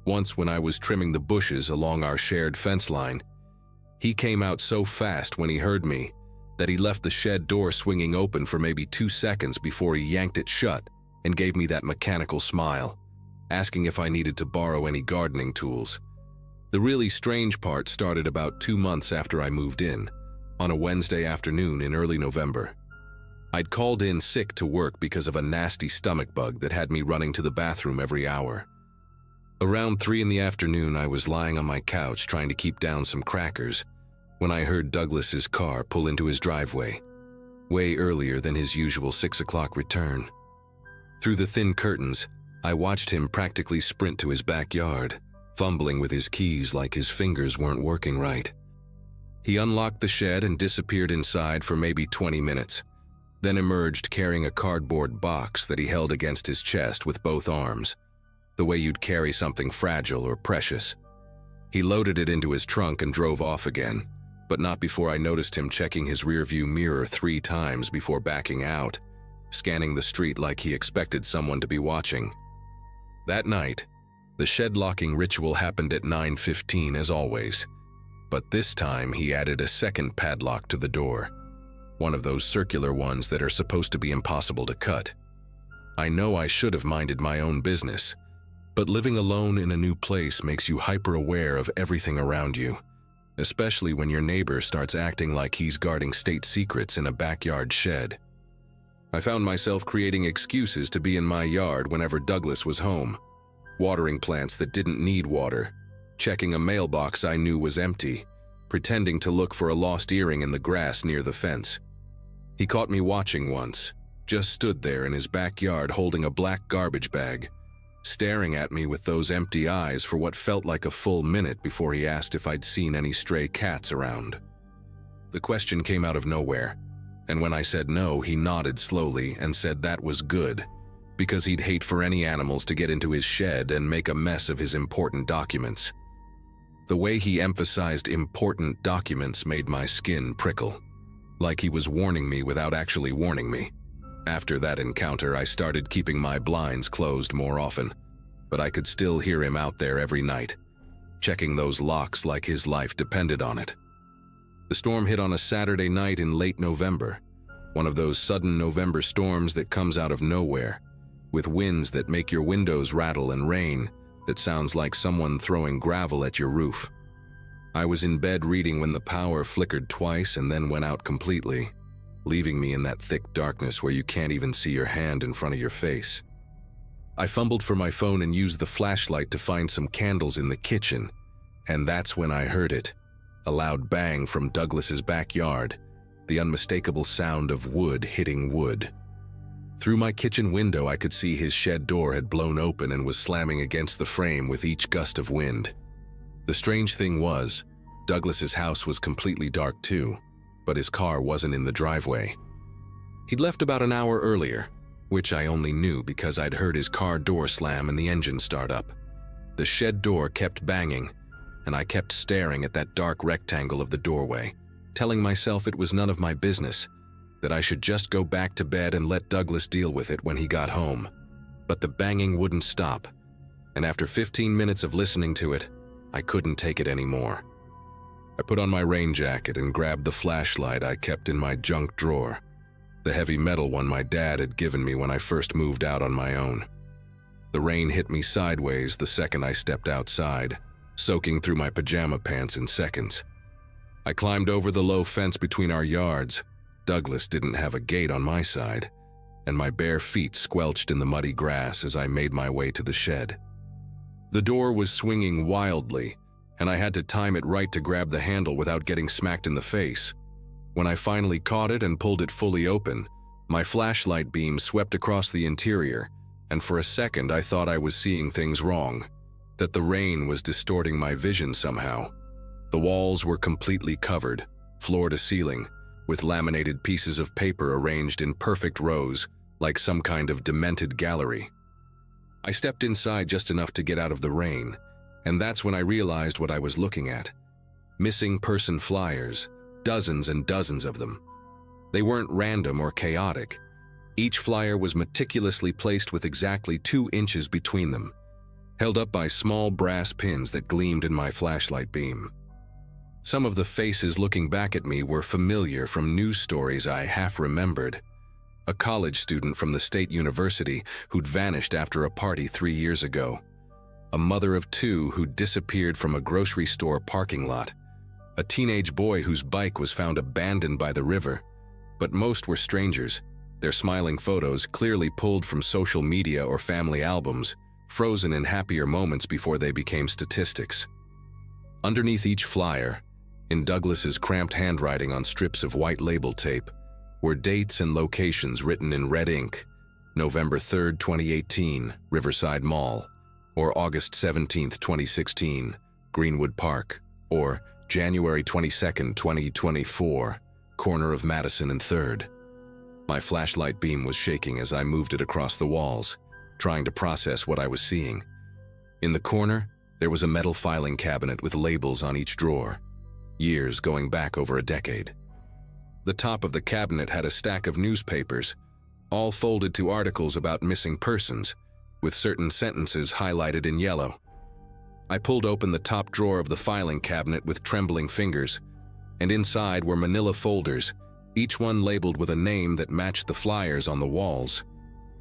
Once when I was trimming the bushes along our shared fence line, he came out so fast when he heard me that he left the shed door swinging open for maybe 2 seconds before he yanked it shut and gave me that mechanical smile, asking if I needed to borrow any gardening tools. The really strange part started about 2 months after I moved in, on a Wednesday afternoon in early November. I'd called in sick to work because of a nasty stomach bug that had me running to the bathroom every hour. Around 3 in the afternoon, I was lying on my couch trying to keep down some crackers when I heard Douglas's car pull into his driveway, way earlier than his usual 6 o'clock return. Through the thin curtains, I watched him practically sprint to his backyard, fumbling with his keys like his fingers weren't working right. He unlocked the shed and disappeared inside for maybe 20 minutes, then emerged carrying a cardboard box that he held against his chest with both arms, the way you'd carry something fragile or precious. He loaded it into his trunk and drove off again, but not before I noticed him checking his rearview mirror 3 times before backing out, scanning the street like he expected someone to be watching. That night, the shed locking ritual happened at 9:15 as always, but this time he added a second padlock to the door, one of those circular ones that are supposed to be impossible to cut. I know I should have minded my own business, but living alone in a new place makes you hyper-aware of everything around you, especially when your neighbor starts acting like he's guarding state secrets in a backyard shed. I found myself creating excuses to be in my yard whenever Douglas was home, watering plants that didn't need water, checking a mailbox I knew was empty, pretending to look for a lost earring in the grass near the fence. He caught me watching once, just stood there in his backyard holding a black garbage bag, staring at me with those empty eyes for what felt like a full minute before he asked if I'd seen any stray cats around. The question came out of nowhere, and when I said no, he nodded slowly and said that was good, because he'd hate for any animals to get into his shed and make a mess of his important documents. The way he emphasized important documents made my skin prickle, like he was warning me without actually warning me. After that encounter, I started keeping my blinds closed more often, but I could still hear him out there every night, checking those locks like his life depended on it. The storm hit on a Saturday night in late November, one of those sudden November storms that comes out of nowhere, with winds that make your windows rattle and rain that sounds like someone throwing gravel at your roof. I was in bed reading when the power flickered twice and then went out completely, leaving me in that thick darkness where you can't even see your hand in front of your face. I fumbled for my phone and used the flashlight to find some candles in the kitchen, and that's when I heard it. A loud bang from Douglas's backyard, the unmistakable sound of wood hitting wood. Through my kitchen window, I could see his shed door had blown open and was slamming against the frame with each gust of wind. The strange thing was, Douglas's house was completely dark too, but his car wasn't in the driveway. He'd left about an hour earlier, which I only knew because I'd heard his car door slam and the engine start up. The shed door kept banging, and I kept staring at that dark rectangle of the doorway, telling myself it was none of my business, that I should just go back to bed and let Douglas deal with it when he got home. But the banging wouldn't stop, and after 15 minutes of listening to it, I couldn't take it anymore. I put on my rain jacket and grabbed the flashlight I kept in my junk drawer, the heavy metal one my dad had given me when I first moved out on my own. The rain hit me sideways the second I stepped outside, soaking through my pajama pants in seconds. I climbed over the low fence between our yards. Douglas didn't have a gate on my side, and my bare feet squelched in the muddy grass as I made my way to the shed. The door was swinging wildly, and I had to time it right to grab the handle without getting smacked in the face. When I finally caught it and pulled it fully open, my flashlight beam swept across the interior, and for a second I thought I was seeing things wrong, that the rain was distorting my vision somehow. The walls were completely covered, floor to ceiling, with laminated pieces of paper arranged in perfect rows, like some kind of demented gallery. I stepped inside just enough to get out of the rain, and that's when I realized what I was looking at. Missing person flyers, dozens and dozens of them. They weren't random or chaotic. Each flyer was meticulously placed with exactly 2 inches between them, held up by small brass pins that gleamed in my flashlight beam. Some of the faces looking back at me were familiar from news stories I half remembered. A college student from the state university who'd vanished after a party 3 years ago. A mother of 2 who'd disappeared from a grocery store parking lot. A teenage boy whose bike was found abandoned by the river. But most were strangers, their smiling photos clearly pulled from social media or family albums, frozen in happier moments before they became statistics. Underneath each flyer, in Douglas's cramped handwriting on strips of white label tape, were dates and locations written in red ink: November 3, 2018, Riverside Mall, or August 17, 2016, Greenwood Park, or January 22, 2024, corner of Madison and 3rd. My flashlight beam was shaking as I moved it across the walls, trying to process what I was seeing. In the corner, there was a metal filing cabinet with labels on each drawer, years going back over a decade. The top of the cabinet had a stack of newspapers, all folded to articles about missing persons, with certain sentences highlighted in yellow. I pulled open the top drawer of the filing cabinet with trembling fingers, and inside were manila folders, each one labeled with a name that matched the flyers on the walls.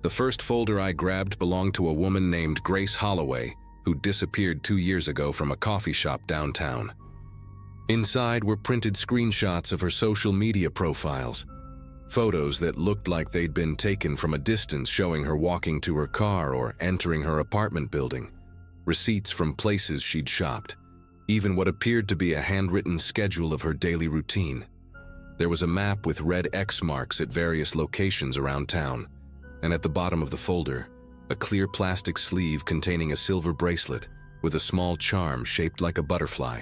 The first folder I grabbed belonged to a woman named Grace Holloway, who disappeared 2 years ago from a coffee shop downtown. Inside were printed screenshots of her social media profiles, photos that looked like they'd been taken from a distance showing her walking to her car or entering her apartment building, receipts from places she'd shopped, even what appeared to be a handwritten schedule of her daily routine. There was a map with red X marks at various locations around town, and at the bottom of the folder, a clear plastic sleeve containing a silver bracelet with a small charm shaped like a butterfly.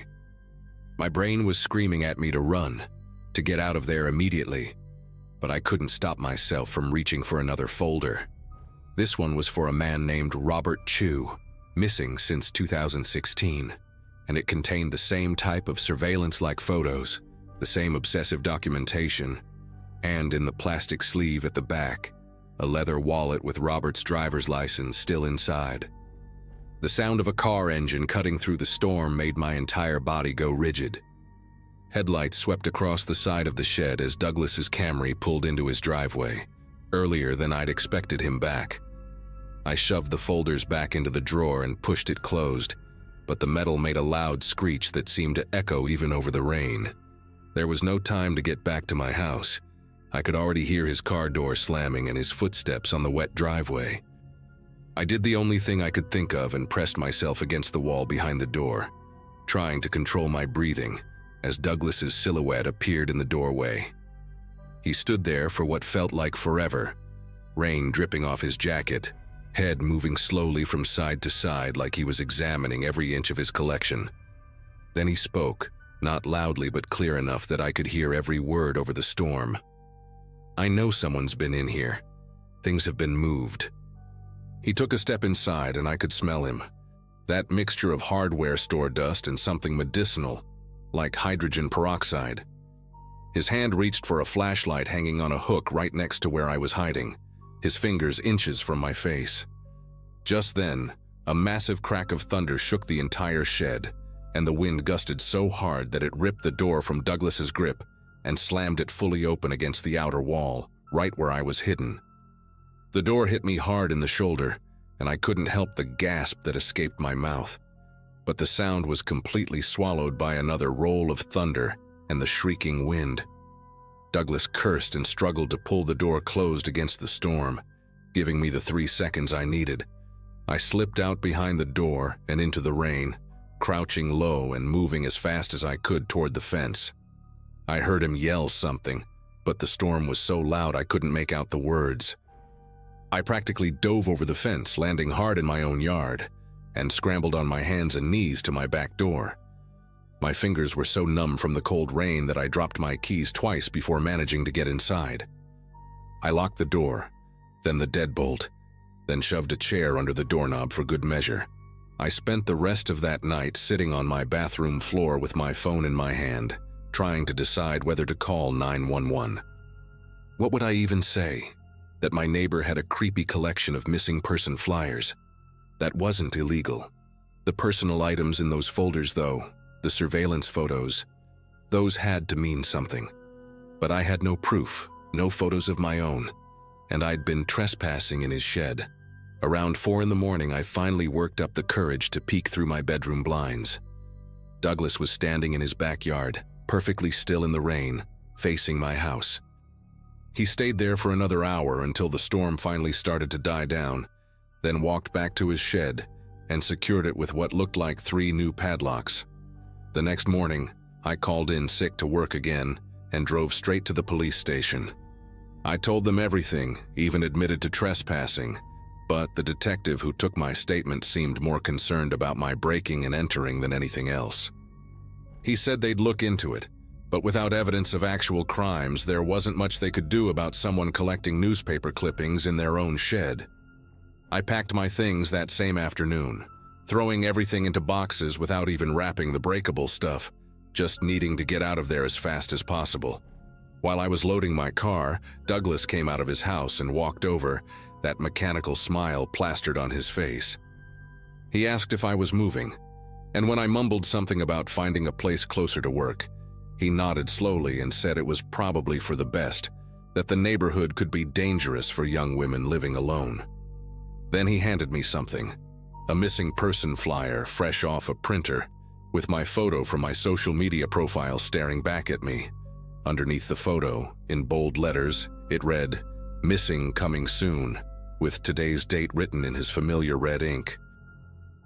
My brain was screaming at me to run, to get out of there immediately, but I couldn't stop myself from reaching for another folder. This one was for a man named Robert Chu, missing since 2016, and it contained the same type of surveillance-like photos, the same obsessive documentation, and in the plastic sleeve at the back, a leather wallet with Robert's driver's license still inside. The sound of a car engine cutting through the storm made my entire body go rigid. Headlights swept across the side of the shed as Douglas's Camry pulled into his driveway, earlier than I'd expected him back. I shoved the folders back into the drawer and pushed it closed, but the metal made a loud screech that seemed to echo even over the rain. There was no time to get back to my house. I could already hear his car door slamming and his footsteps on the wet driveway. I did the only thing I could think of and pressed myself against the wall behind the door, trying to control my breathing as Douglas's silhouette appeared in the doorway. He stood there for what felt like forever, rain dripping off his jacket, head moving slowly from side to side like he was examining every inch of his collection. Then he spoke, not loudly but clear enough that I could hear every word over the storm. "I know someone's been in here. Things have been moved." He took a step inside and I could smell him. That mixture of hardware store dust and something medicinal, like hydrogen peroxide. His hand reached for a flashlight hanging on a hook right next to where I was hiding, his fingers inches from my face. Just then, a massive crack of thunder shook the entire shed, and the wind gusted so hard that it ripped the door from Douglas's grip and slammed it fully open against the outer wall, right where I was hidden. The door hit me hard in the shoulder, and I couldn't help the gasp that escaped my mouth. But the sound was completely swallowed by another roll of thunder and the shrieking wind. Douglas cursed and struggled to pull the door closed against the storm, giving me the 3 seconds I needed. I slipped out behind the door and into the rain, crouching low and moving as fast as I could toward the fence. I heard him yell something, but the storm was so loud I couldn't make out the words. I practically dove over the fence, landing hard in my own yard, and scrambled on my hands and knees to my back door. My fingers were so numb from the cold rain that I dropped my keys twice before managing to get inside. I locked the door, then the deadbolt, then shoved a chair under the doorknob for good measure. I spent the rest of that night sitting on my bathroom floor with my phone in my hand, trying to decide whether to call 911. What would I even say? That my neighbor had a creepy collection of missing person flyers. That wasn't illegal. The personal items in those folders, though, the surveillance photos, those had to mean something. But I had no proof, no photos of my own, and I'd been trespassing in his shed. Around 4 in the morning, I finally worked up the courage to peek through my bedroom blinds. Douglas was standing in his backyard, perfectly still in the rain, facing my house. He stayed there for another hour until the storm finally started to die down, then walked back to his shed and secured it with what looked like 3 new padlocks. The next morning, I called in sick to work again and drove straight to the police station. I told them everything, even admitted to trespassing, but the detective who took my statement seemed more concerned about my breaking and entering than anything else. He said they'd look into it, but without evidence of actual crimes, there wasn't much they could do about someone collecting newspaper clippings in their own shed. I packed my things that same afternoon, throwing everything into boxes without even wrapping the breakable stuff, just needing to get out of there as fast as possible. While I was loading my car, Douglas came out of his house and walked over, that mechanical smile plastered on his face. He asked if I was moving, and when I mumbled something about finding a place closer to work, he nodded slowly and said it was probably for the best, that the neighborhood could be dangerous for young women living alone. Then he handed me something, a missing person flyer fresh off a printer, with my photo from my social media profile staring back at me. Underneath the photo, in bold letters, it read, "Missing coming soon," with today's date written in his familiar red ink.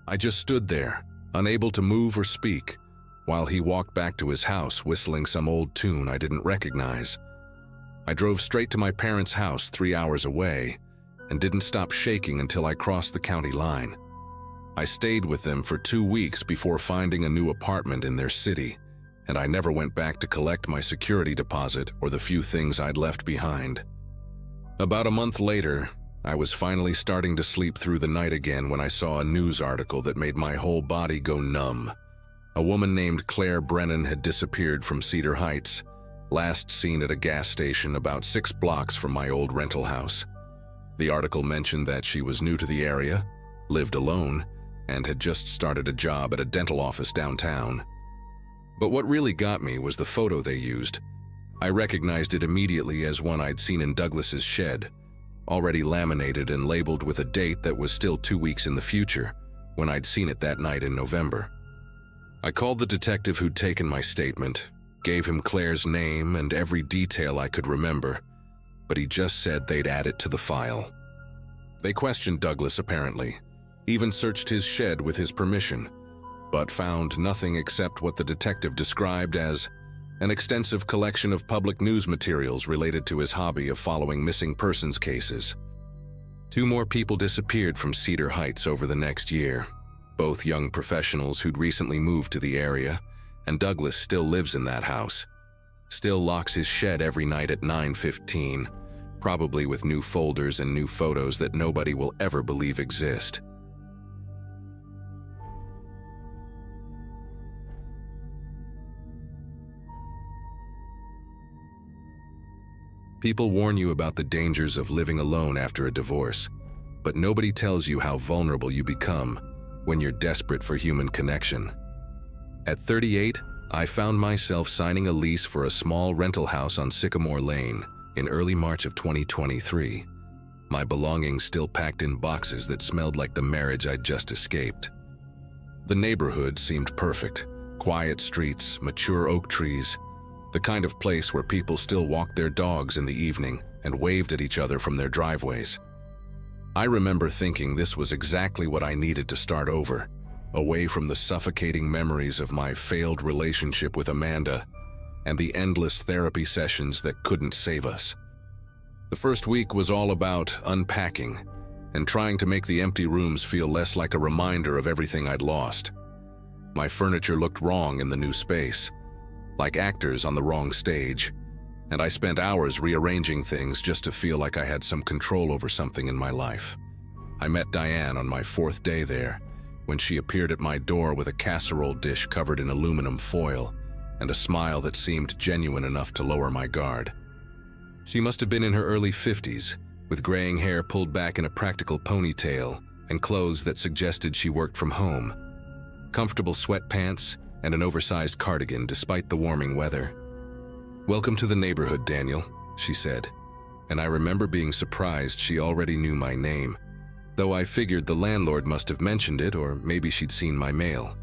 I just stood there, unable to move or speak, while he walked back to his house whistling some old tune I didn't recognize. I drove straight to my parents' house 3 hours away and didn't stop shaking until I crossed the county line. I stayed with them for 2 weeks before finding a new apartment in their city, and I never went back to collect my security deposit or the few things I'd left behind. About a month later, I was finally starting to sleep through the night again when I saw a news article that made my whole body go numb. A woman named Claire Brennan had disappeared from Cedar Heights, last seen at a gas station about 6 blocks from my old rental house. The article mentioned that she was new to the area, lived alone, and had just started a job at a dental office downtown. But what really got me was the photo they used. I recognized it immediately as one I'd seen in Douglas's shed, already laminated and labeled with a date that was still 2 weeks in the future, when I'd seen it that night in November. I called the detective who'd taken my statement, gave him Claire's name and every detail I could remember, but he just said they'd add it to the file. They questioned Douglas apparently, even searched his shed with his permission, but found nothing except what the detective described as an extensive collection of public news materials related to his hobby of following missing persons cases. 2 more people disappeared from Cedar Heights over the next year, both young professionals who'd recently moved to the area, and Douglas still lives in that house. Still locks his shed every night at 9:15, probably with new folders and new photos that nobody will ever believe exist. People warn you about the dangers of living alone after a divorce, but nobody tells you how vulnerable you become when you're desperate for human connection. At 38, I found myself signing a lease for a small rental house on Sycamore Lane in early March of 2023. My belongings still packed in boxes that smelled like the marriage I'd just escaped. The neighborhood seemed perfect. Quiet streets, mature oak trees, the kind of place where people still walked their dogs in the evening and waved at each other from their driveways. I remember thinking this was exactly what I needed to start over, away from the suffocating memories of my failed relationship with Amanda and the endless therapy sessions that couldn't save us. The first week was all about unpacking and trying to make the empty rooms feel less like a reminder of everything I'd lost. My furniture looked wrong in the new space, like actors on the wrong stage, and I spent hours rearranging things just to feel like I had some control over something in my life. I met Diane on my 4th day there, when she appeared at my door with a casserole dish covered in aluminum foil and a smile that seemed genuine enough to lower my guard. She must have been in her early 50s, with graying hair pulled back in a practical ponytail and clothes that suggested she worked from home. Comfortable sweatpants and an oversized cardigan despite the warming weather. "Welcome to the neighborhood, Daniel," she said, and I remember being surprised she already knew my name, though I figured the landlord must have mentioned it or maybe she'd seen my mail.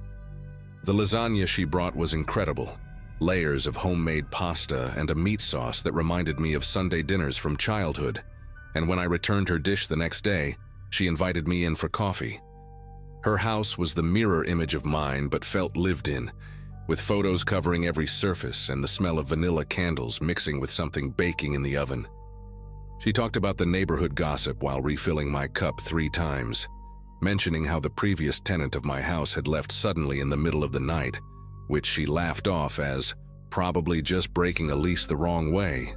The lasagna she brought was incredible. Layers of homemade pasta and a meat sauce that reminded me of Sunday dinners from childhood. And when I returned her dish the next day, she invited me in for coffee. Her house was the mirror image of mine but felt lived in, with photos covering every surface and the smell of vanilla candles mixing with something baking in the oven. She talked about the neighborhood gossip while refilling my cup 3 times, mentioning how the previous tenant of my house had left suddenly in the middle of the night, which she laughed off as probably just breaking a lease the wrong way.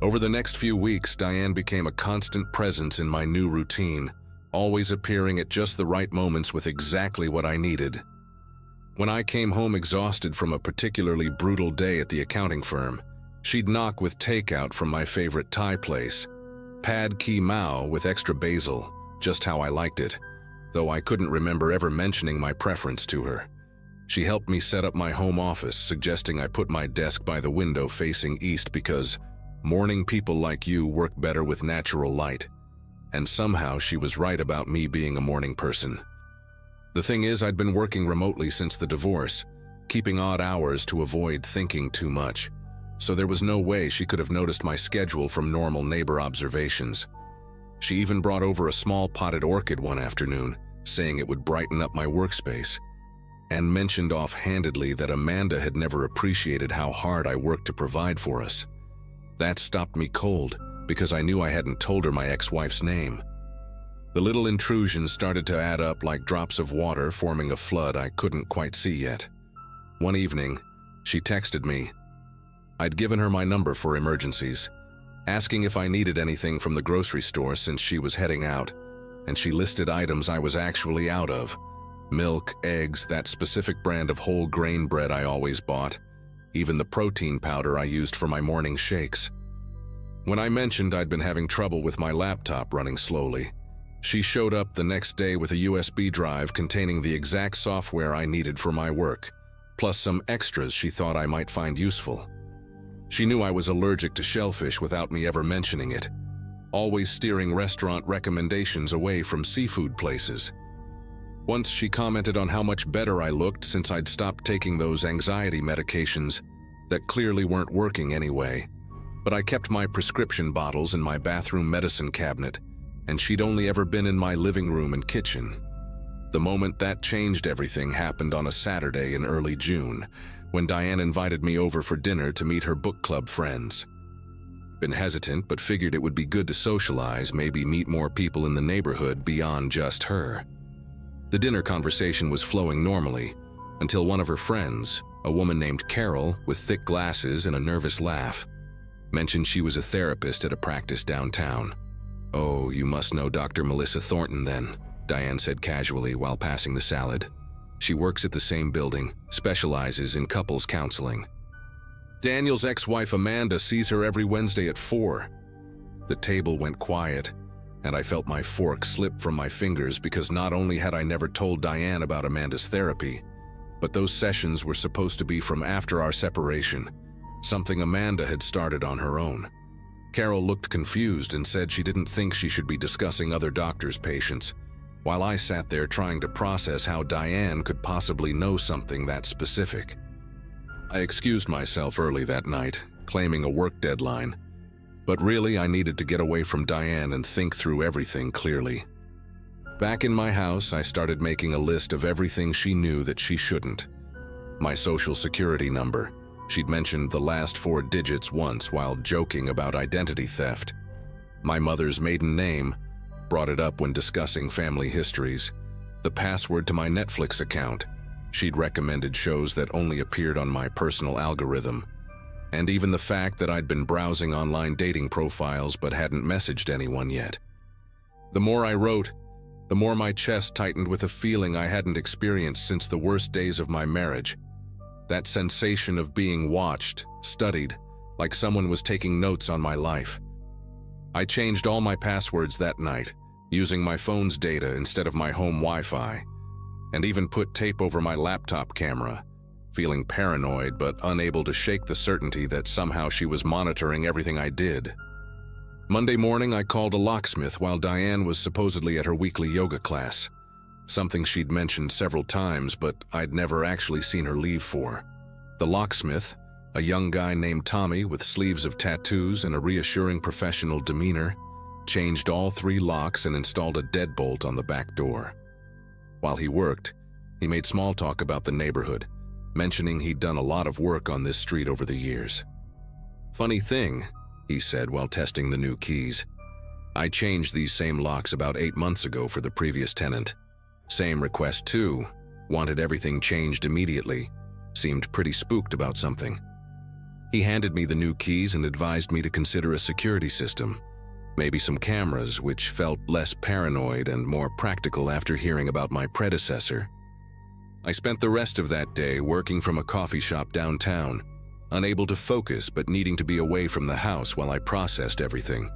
Over the next few weeks, Diane became a constant presence in my new routine, always appearing at just the right moments with exactly what I needed. When I came home exhausted from a particularly brutal day at the accounting firm, she'd knock with takeout from my favorite Thai place, pad ki mao with extra basil, just how I liked it, though I couldn't remember ever mentioning my preference to her. She helped me set up my home office, suggesting I put my desk by the window facing east because morning people like you work better with natural light. And somehow she was right about me being a morning person. The thing is, I'd been working remotely since the divorce, keeping odd hours to avoid thinking too much, so there was no way she could have noticed my schedule from normal neighbor observations. She even brought over a small potted orchid one afternoon, saying it would brighten up my workspace, and mentioned offhandedly that Amanda had never appreciated how hard I worked to provide for us. That stopped me cold, because I knew I hadn't told her my ex-wife's name. The little intrusions started to add up like drops of water, forming a flood I couldn't quite see yet. One evening, she texted me. I'd given her my number for emergencies, asking if I needed anything from the grocery store since she was heading out, and she listed items I was actually out of. Milk, eggs, that specific brand of whole grain bread I always bought, even the protein powder I used for my morning shakes. When I mentioned I'd been having trouble with my laptop running slowly, she showed up the next day with a USB drive containing the exact software I needed for my work, plus some extras she thought I might find useful. She knew I was allergic to shellfish without me ever mentioning it, always steering restaurant recommendations away from seafood places. Once she commented on how much better I looked since I'd stopped taking those anxiety medications that clearly weren't working anyway, but I kept my prescription bottles in my bathroom medicine cabinet, and she'd only ever been in my living room and kitchen. The moment that changed everything happened on a Saturday in early June, when Diane invited me over for dinner to meet her book club friends. Been hesitant, but figured it would be good to socialize, maybe meet more people in the neighborhood beyond just her. The dinner conversation was flowing normally, until one of her friends, a woman named Carol with thick glasses and a nervous laugh, mentioned she was a therapist at a practice downtown. "Oh, you must know Dr. Melissa Thornton then," Diane said casually while passing the salad. "She works at the same building, specializes in couples counseling." Daniel's ex-wife Amanda sees her every Wednesday at 4. The table went quiet, and I felt my fork slip from my fingers because not only had I never told Diane about Amanda's therapy, but those sessions were supposed to be from after our separation, something Amanda had started on her own. Carol looked confused and said she didn't think she should be discussing other doctors' patients, while I sat there trying to process how Diane could possibly know something that specific. I excused myself early that night, claiming a work deadline, but really I needed to get away from Diane and think through everything clearly. Back in my house, I started making a list of everything she knew that she shouldn't. My social security number. She'd mentioned the last 4 digits once while joking about identity theft. My mother's maiden name, brought it up when discussing family histories. The password to my Netflix account. She'd recommended shows that only appeared on my personal algorithm. And even the fact that I'd been browsing online dating profiles but hadn't messaged anyone yet. The more I wrote, the more my chest tightened with a feeling I hadn't experienced since the worst days of my marriage. That sensation of being watched, studied, like someone was taking notes on my life. I changed all my passwords that night, using my phone's data instead of my home Wi-Fi, and even put tape over my laptop camera, feeling paranoid but unable to shake the certainty that somehow she was monitoring everything I did. Monday morning, I called a locksmith while Diane was supposedly at her weekly yoga class, something she'd mentioned several times but I'd never actually seen her leave for. The locksmith, a young guy named Tommy with sleeves of tattoos and a reassuring professional demeanor, changed all 3 locks and installed a deadbolt on the back door. While he worked, he made small talk about the neighborhood, mentioning he'd done a lot of work on this street over the years. "Funny thing," he said while testing the new keys. "I changed these same locks about 8 months ago for the previous tenant. Same request too, wanted everything changed immediately, seemed pretty spooked about something." He handed me the new keys and advised me to consider a security system, maybe some cameras, which felt less paranoid and more practical after hearing about my predecessor. I spent the rest of that day working from a coffee shop downtown, unable to focus but needing to be away from the house while I processed everything.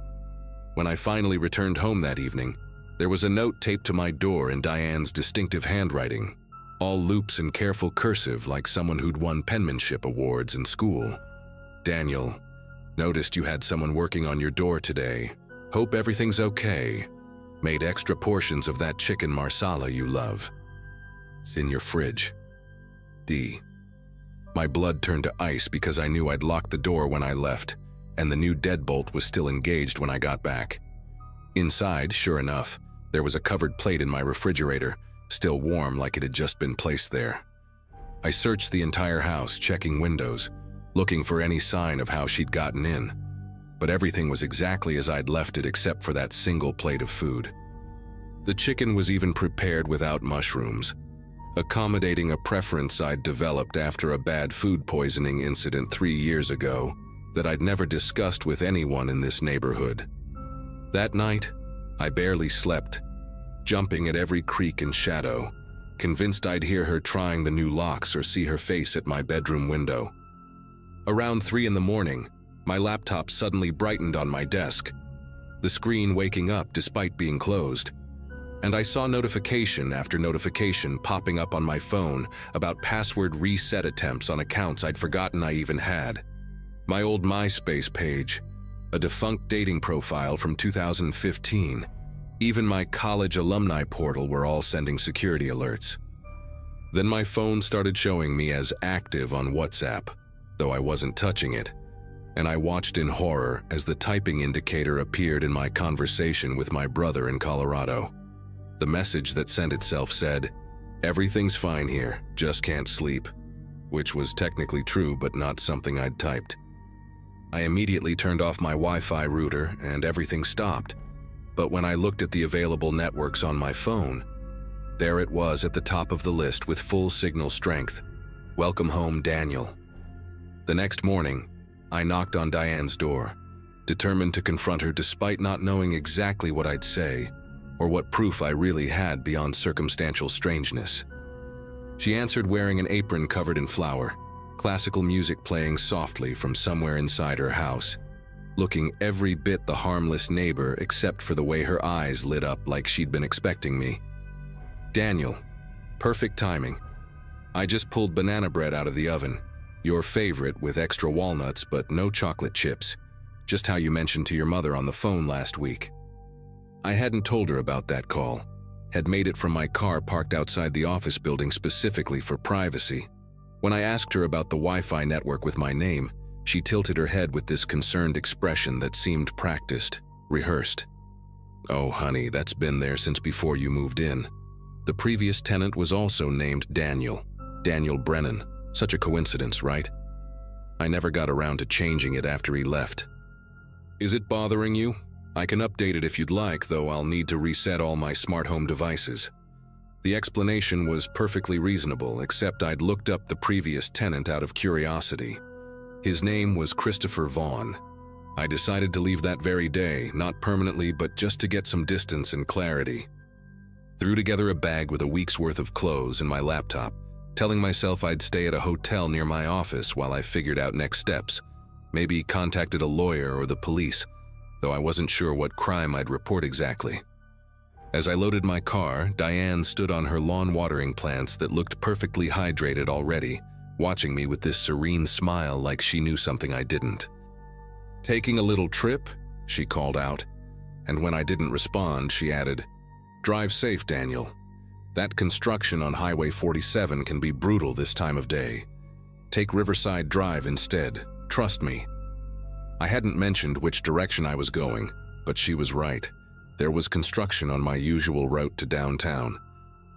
When I finally returned home that evening, there was a note taped to my door in Diane's distinctive handwriting, all loops and careful cursive like someone who'd won penmanship awards in school. "Daniel, noticed you had someone working on your door today. Hope everything's okay. Made extra portions of that chicken marsala you love. It's in your fridge. D." My blood turned to ice because I knew I'd locked the door when I left, and the new deadbolt was still engaged when I got back. Inside, sure enough, there was a covered plate in my refrigerator, still warm like it had just been placed there. I searched the entire house, checking windows, looking for any sign of how she'd gotten in, but everything was exactly as I'd left it except for that single plate of food. The chicken was even prepared without mushrooms, accommodating a preference I'd developed after a bad food poisoning incident 3 years ago that I'd never discussed with anyone in this neighborhood. That night, I barely slept, jumping at every creak and shadow, convinced I'd hear her trying the new locks or see her face at my bedroom window. Around 3 in the morning, my laptop suddenly brightened on my desk, the screen waking up despite being closed. And I saw notification after notification popping up on my phone about password reset attempts on accounts I'd forgotten I even had. My old MySpace page, a defunct dating profile from 2015, even my college alumni portal were all sending security alerts. Then my phone started showing me as active on WhatsApp, though I wasn't touching it, and I watched in horror as the typing indicator appeared in my conversation with my brother in Colorado. The message that sent itself said, "Everything's fine here, just can't sleep," which was technically true but not something I'd typed. I immediately turned off my Wi-Fi router and everything stopped, but when I looked at the available networks on my phone, there it was at the top of the list with full signal strength. "Welcome home, Daniel." The next morning, I knocked on Diane's door, determined to confront her despite not knowing exactly what I'd say or what proof I really had beyond circumstantial strangeness. She answered wearing an apron covered in flour, classical music playing softly from somewhere inside her house, looking every bit the harmless neighbor except for the way her eyes lit up like she'd been expecting me. "Daniel, perfect timing. I just pulled banana bread out of the oven. Your favorite with extra walnuts but no chocolate chips. Just how you mentioned to your mother on the phone last week." I hadn't told her about that call. Had made it from my car parked outside the office building specifically for privacy. When I asked her about the Wi-Fi network with my name, she tilted her head with this concerned expression that seemed practiced, rehearsed. "Oh, honey, that's been there since before you moved in. The previous tenant was also named Daniel Brennan. Such a coincidence, right? I never got around to changing it after he left. Is it bothering you? I can update it if you'd like, though I'll need to reset all my smart home devices." The explanation was perfectly reasonable, except I'd looked up the previous tenant out of curiosity. His name was Christopher Vaughn. I decided to leave that very day, not permanently, but just to get some distance and clarity. Threw together a bag with a week's worth of clothes and my laptop, telling myself I'd stay at a hotel near my office while I figured out next steps. Maybe contacted a lawyer or the police, though I wasn't sure what crime I'd report exactly. As I loaded my car, Diane stood on her lawn watering plants that looked perfectly hydrated already, watching me with this serene smile like she knew something I didn't. "Taking a little trip?" she called out, and when I didn't respond, she added, "Drive safe, Daniel. That construction on Highway 47 can be brutal this time of day. Take Riverside Drive instead, trust me." I hadn't mentioned which direction I was going, but she was right. There was construction on my usual route to downtown.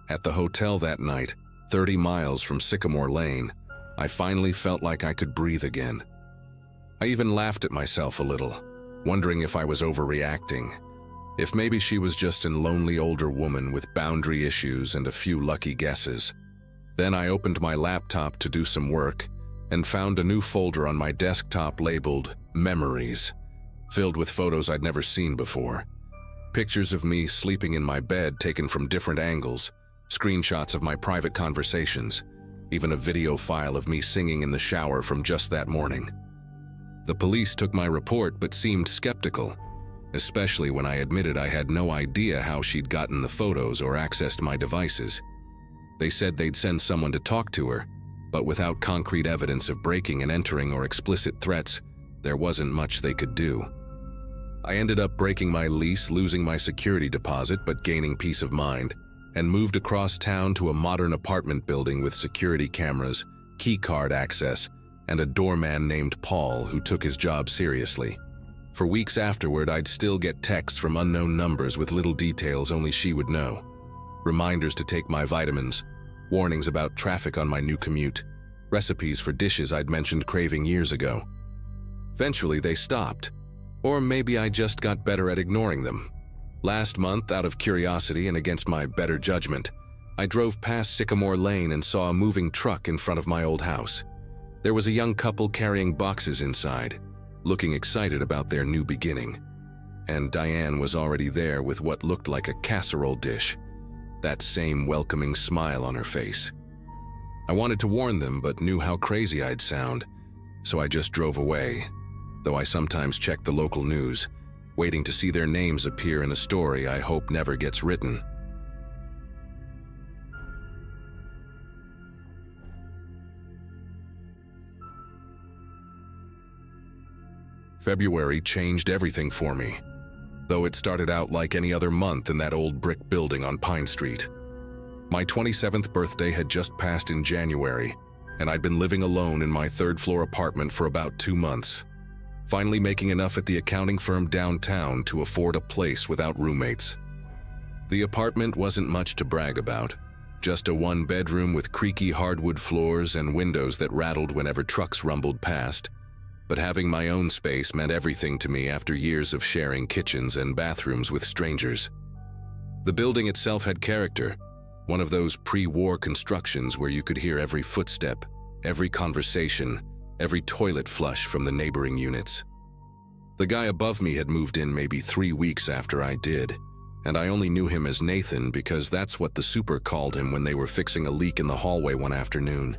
At the hotel that night, 30 miles from Sycamore Lane, I finally felt like I could breathe again. I even laughed at myself a little, wondering if I was overreacting. If maybe she was just a lonely older woman with boundary issues and a few lucky guesses. Then I opened my laptop to do some work and found a new folder on my desktop labeled Memories, filled with photos I'd never seen before. Pictures of me sleeping in my bed taken from different angles, screenshots of my private conversations, even a video file of me singing in the shower from just that morning. The police took my report but seemed skeptical, especially when I admitted I had no idea how she'd gotten the photos or accessed my devices. They said they'd send someone to talk to her, but without concrete evidence of breaking and entering or explicit threats, there wasn't much they could do. I ended up breaking my lease, losing my security deposit but gaining peace of mind, and moved across town to a modern apartment building with security cameras, key card access, and a doorman named Paul who took his job seriously. For weeks afterward, I'd still get texts from unknown numbers with little details only she would know. Reminders to take my vitamins, warnings about traffic on my new commute, recipes for dishes I'd mentioned craving years ago. Eventually, they stopped. Or maybe I just got better at ignoring them. Last month, out of curiosity and against my better judgment, I drove past Sycamore Lane and saw a moving truck in front of my old house. There was a young couple carrying boxes inside, looking excited about their new beginning. And Diane was already there with what looked like a casserole dish, that same welcoming smile on her face. I wanted to warn them but knew how crazy I'd sound, so I just drove away, though I sometimes check the local news, waiting to see their names appear in a story I hope never gets written. February changed everything for me, though it started out like any other month in that old brick building on Pine Street. My 27th birthday had just passed in January, and I'd been living alone in my third-floor apartment for about 2 months, finally making enough at the accounting firm downtown to afford a place without roommates. The apartment wasn't much to brag about, just a one-bedroom with creaky hardwood floors and windows that rattled whenever trucks rumbled past. But having my own space meant everything to me after years of sharing kitchens and bathrooms with strangers. The building itself had character, one of those pre-war constructions where you could hear every footstep, every conversation, every toilet flush from the neighboring units. The guy above me had moved in maybe 3 weeks after I did, and I only knew him as Nathan because that's what the super called him when they were fixing a leak in the hallway one afternoon.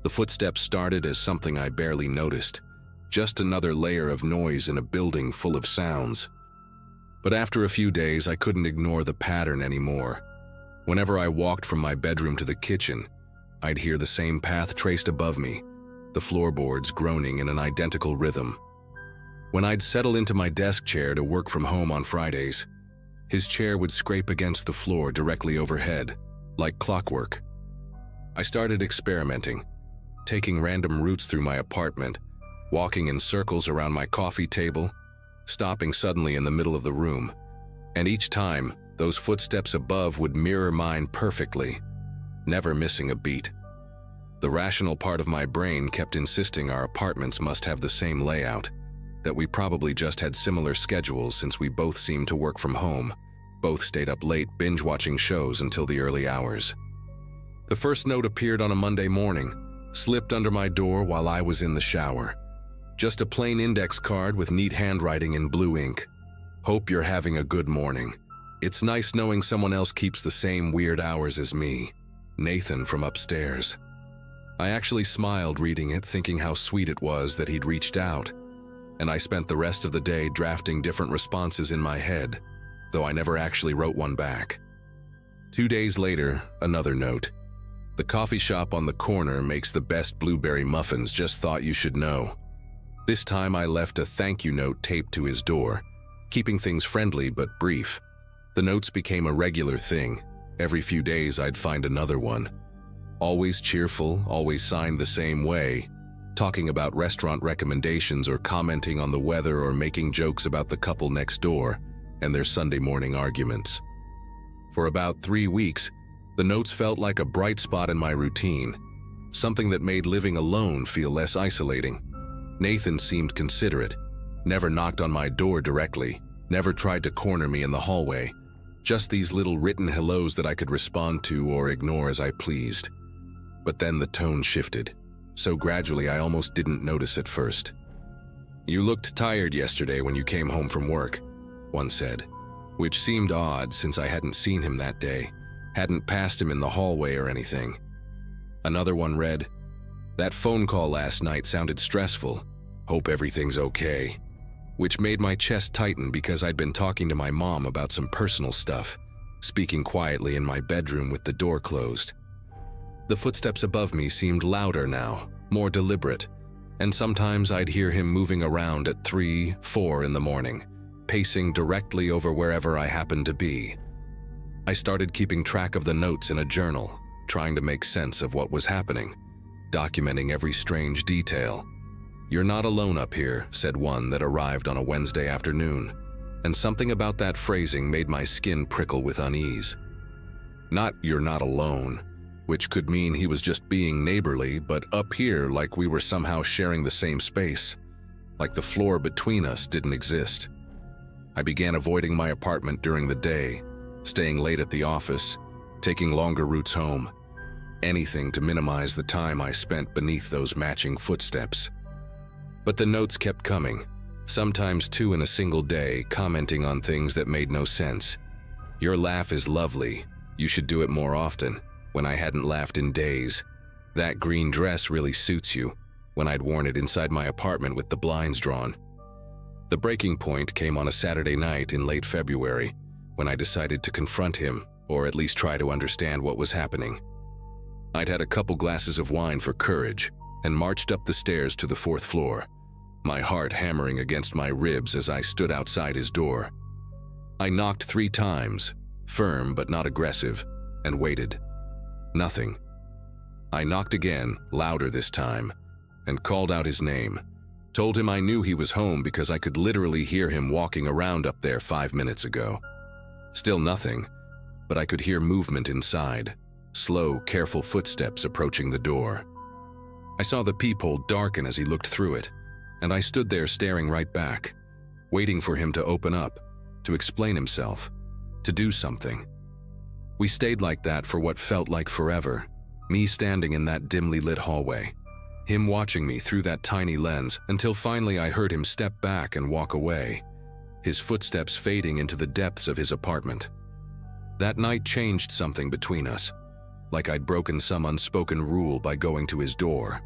The footsteps started as something I barely noticed, just another layer of noise in a building full of sounds. But after a few days, I couldn't ignore the pattern anymore. Whenever I walked from my bedroom to the kitchen, I'd hear the same path traced above me, the floorboards groaning in an identical rhythm. When I'd settle into my desk chair to work from home on Fridays, his chair would scrape against the floor directly overhead, like clockwork. I started experimenting, taking random routes through my apartment, walking in circles around my coffee table, stopping suddenly in the middle of the room, and each time, those footsteps above would mirror mine perfectly, never missing a beat. The rational part of my brain kept insisting our apartments must have the same layout, that we probably just had similar schedules since we both seemed to work from home, both stayed up late binge-watching shows until the early hours. The first note appeared on a Monday morning, slipped under my door while I was in the shower. Just a plain index card with neat handwriting in blue ink. Hope you're having a good morning. It's nice knowing someone else keeps the same weird hours as me. Nathan from upstairs. I actually smiled reading it, thinking how sweet it was that he'd reached out, and I spent the rest of the day drafting different responses in my head, though I never actually wrote one back. 2 days later, another note. The coffee shop on the corner makes the best blueberry muffins, just thought you should know. This time I left a thank you note taped to his door, keeping things friendly but brief. The notes became a regular thing. Every few days I'd find another one. Always cheerful, always signed the same way, talking about restaurant recommendations or commenting on the weather or making jokes about the couple next door and their Sunday morning arguments. For about 3 weeks, the notes felt like a bright spot in my routine, something that made living alone feel less isolating. Nathan seemed considerate, never knocked on my door directly, never tried to corner me in the hallway, just these little written hellos that I could respond to or ignore as I pleased. But then the tone shifted, so gradually I almost didn't notice at first. "You looked tired yesterday when you came home from work," one said, which seemed odd since I hadn't seen him that day, hadn't passed him in the hallway or anything. Another one read, "That phone call last night sounded stressful. Hope everything's okay," which made my chest tighten because I'd been talking to my mom about some personal stuff, speaking quietly in my bedroom with the door closed. The footsteps above me seemed louder now, more deliberate, and sometimes I'd hear him moving around at 3, 4 in the morning, pacing directly over wherever I happened to be. I started keeping track of the notes in a journal, trying to make sense of what was happening, documenting every strange detail. "You're not alone up here," said one that arrived on a Wednesday afternoon, and something about that phrasing made my skin prickle with unease. Not "you're not alone," which could mean he was just being neighborly, but up here like we were somehow sharing the same space, like the floor between us didn't exist. I began avoiding my apartment during the day, staying late at the office, taking longer routes home, anything to minimize the time I spent beneath those matching footsteps. But the notes kept coming, sometimes 2 in a single day, commenting on things that made no sense. "Your laugh is lovely. You should do it more often," when I hadn't laughed in days. "That green dress really suits you," when I'd worn it inside my apartment with the blinds drawn. The breaking point came on a Saturday night in late February, when I decided to confront him, or at least try to understand what was happening. I'd had a couple glasses of wine for courage, and marched up the stairs to the 4th floor, my heart hammering against my ribs as I stood outside his door. I knocked 3 times, firm but not aggressive, and waited. Nothing. I knocked again, louder this time, and called out his name. Told him I knew he was home because I could literally hear him walking around up there 5 minutes ago. Still nothing, but I could hear movement inside, slow, careful footsteps approaching the door. I saw the peephole darken as he looked through it, and I stood there staring right back, waiting for him to open up, to explain himself, to do something. We stayed like that for what felt like forever, me standing in that dimly lit hallway, him watching me through that tiny lens, until finally I heard him step back and walk away, his footsteps fading into the depths of his apartment. That night changed something between us. like I'd broken some unspoken rule by going to his door.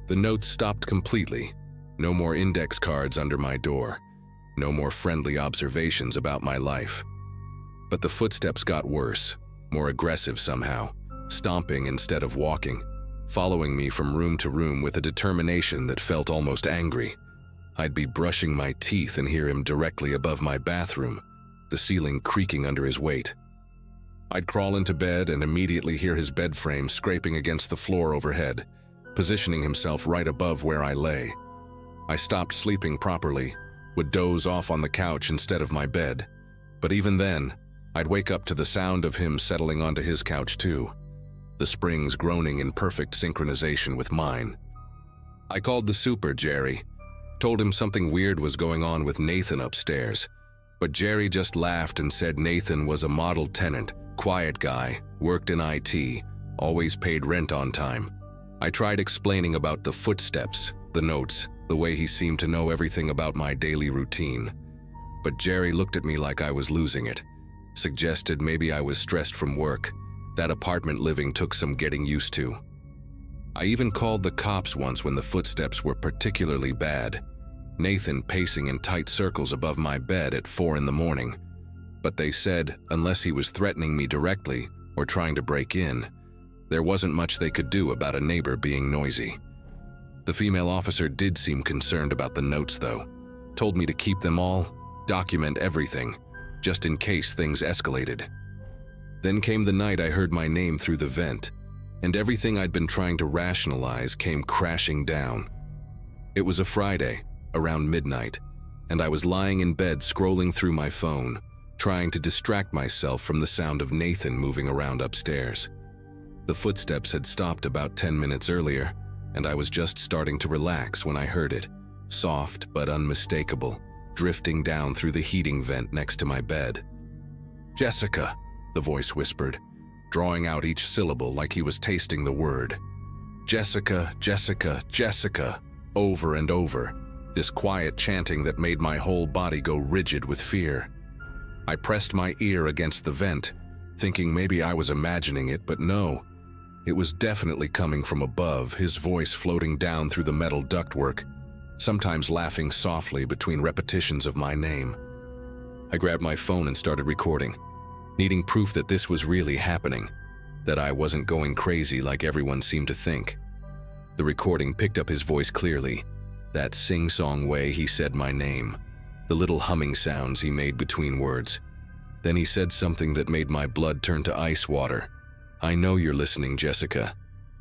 The notes stopped completely. No more index cards under my door. No more friendly observations about my life. But the footsteps got worse, more aggressive somehow, stomping instead of walking, following me from room to room with a determination that felt almost angry. I'd be brushing my teeth and hear him directly above my bathroom, the ceiling creaking under his weight. I'd crawl into bed and immediately hear his bed frame scraping against the floor overhead, positioning himself right above where I lay. I stopped sleeping properly, would doze off on the couch instead of my bed, but even then, I'd wake up to the sound of him settling onto his couch too, the springs groaning in perfect synchronization with mine. I called the super, Jerry, told him something weird was going on with Nathan upstairs, but Jerry just laughed and said Nathan was a model tenant, quiet guy, worked in IT, always paid rent on time. I tried explaining about the footsteps, the notes, the way he seemed to know everything about my daily routine. But Jerry looked at me like I was losing it, suggested maybe I was stressed from work. That apartment living took some getting used to. I even called the cops once when the footsteps were particularly bad. Nathan pacing in tight circles above my bed at 4 in the morning. But they said, unless he was threatening me directly or trying to break in, there wasn't much they could do about a neighbor being noisy. The female officer did seem concerned about the notes though. Told me to keep them all, document everything, just in case things escalated. Then came the night I heard my name through the vent, and everything I'd been trying to rationalize came crashing down. It was a Friday, around midnight, and I was lying in bed scrolling through my phone, trying to distract myself from the sound of Nathan moving around upstairs. The footsteps had stopped about 10 minutes earlier, and I was just starting to relax when I heard it, soft but unmistakable, drifting down through the heating vent next to my bed. "Jessica," the voice whispered, drawing out each syllable like he was tasting the word. "Jessica, Jessica, Jessica," over and over, this quiet chanting that made my whole body go rigid with fear. I pressed my ear against the vent, thinking maybe I was imagining it, but no. It was definitely coming from above, his voice floating down through the metal ductwork, sometimes laughing softly between repetitions of my name. I grabbed my phone and started recording, needing proof that this was really happening, that I wasn't going crazy like everyone seemed to think. The recording picked up his voice clearly, that sing-song way he said my name, the little humming sounds he made between words. Then he said something that made my blood turn to ice water. "I know you're listening, Jessica.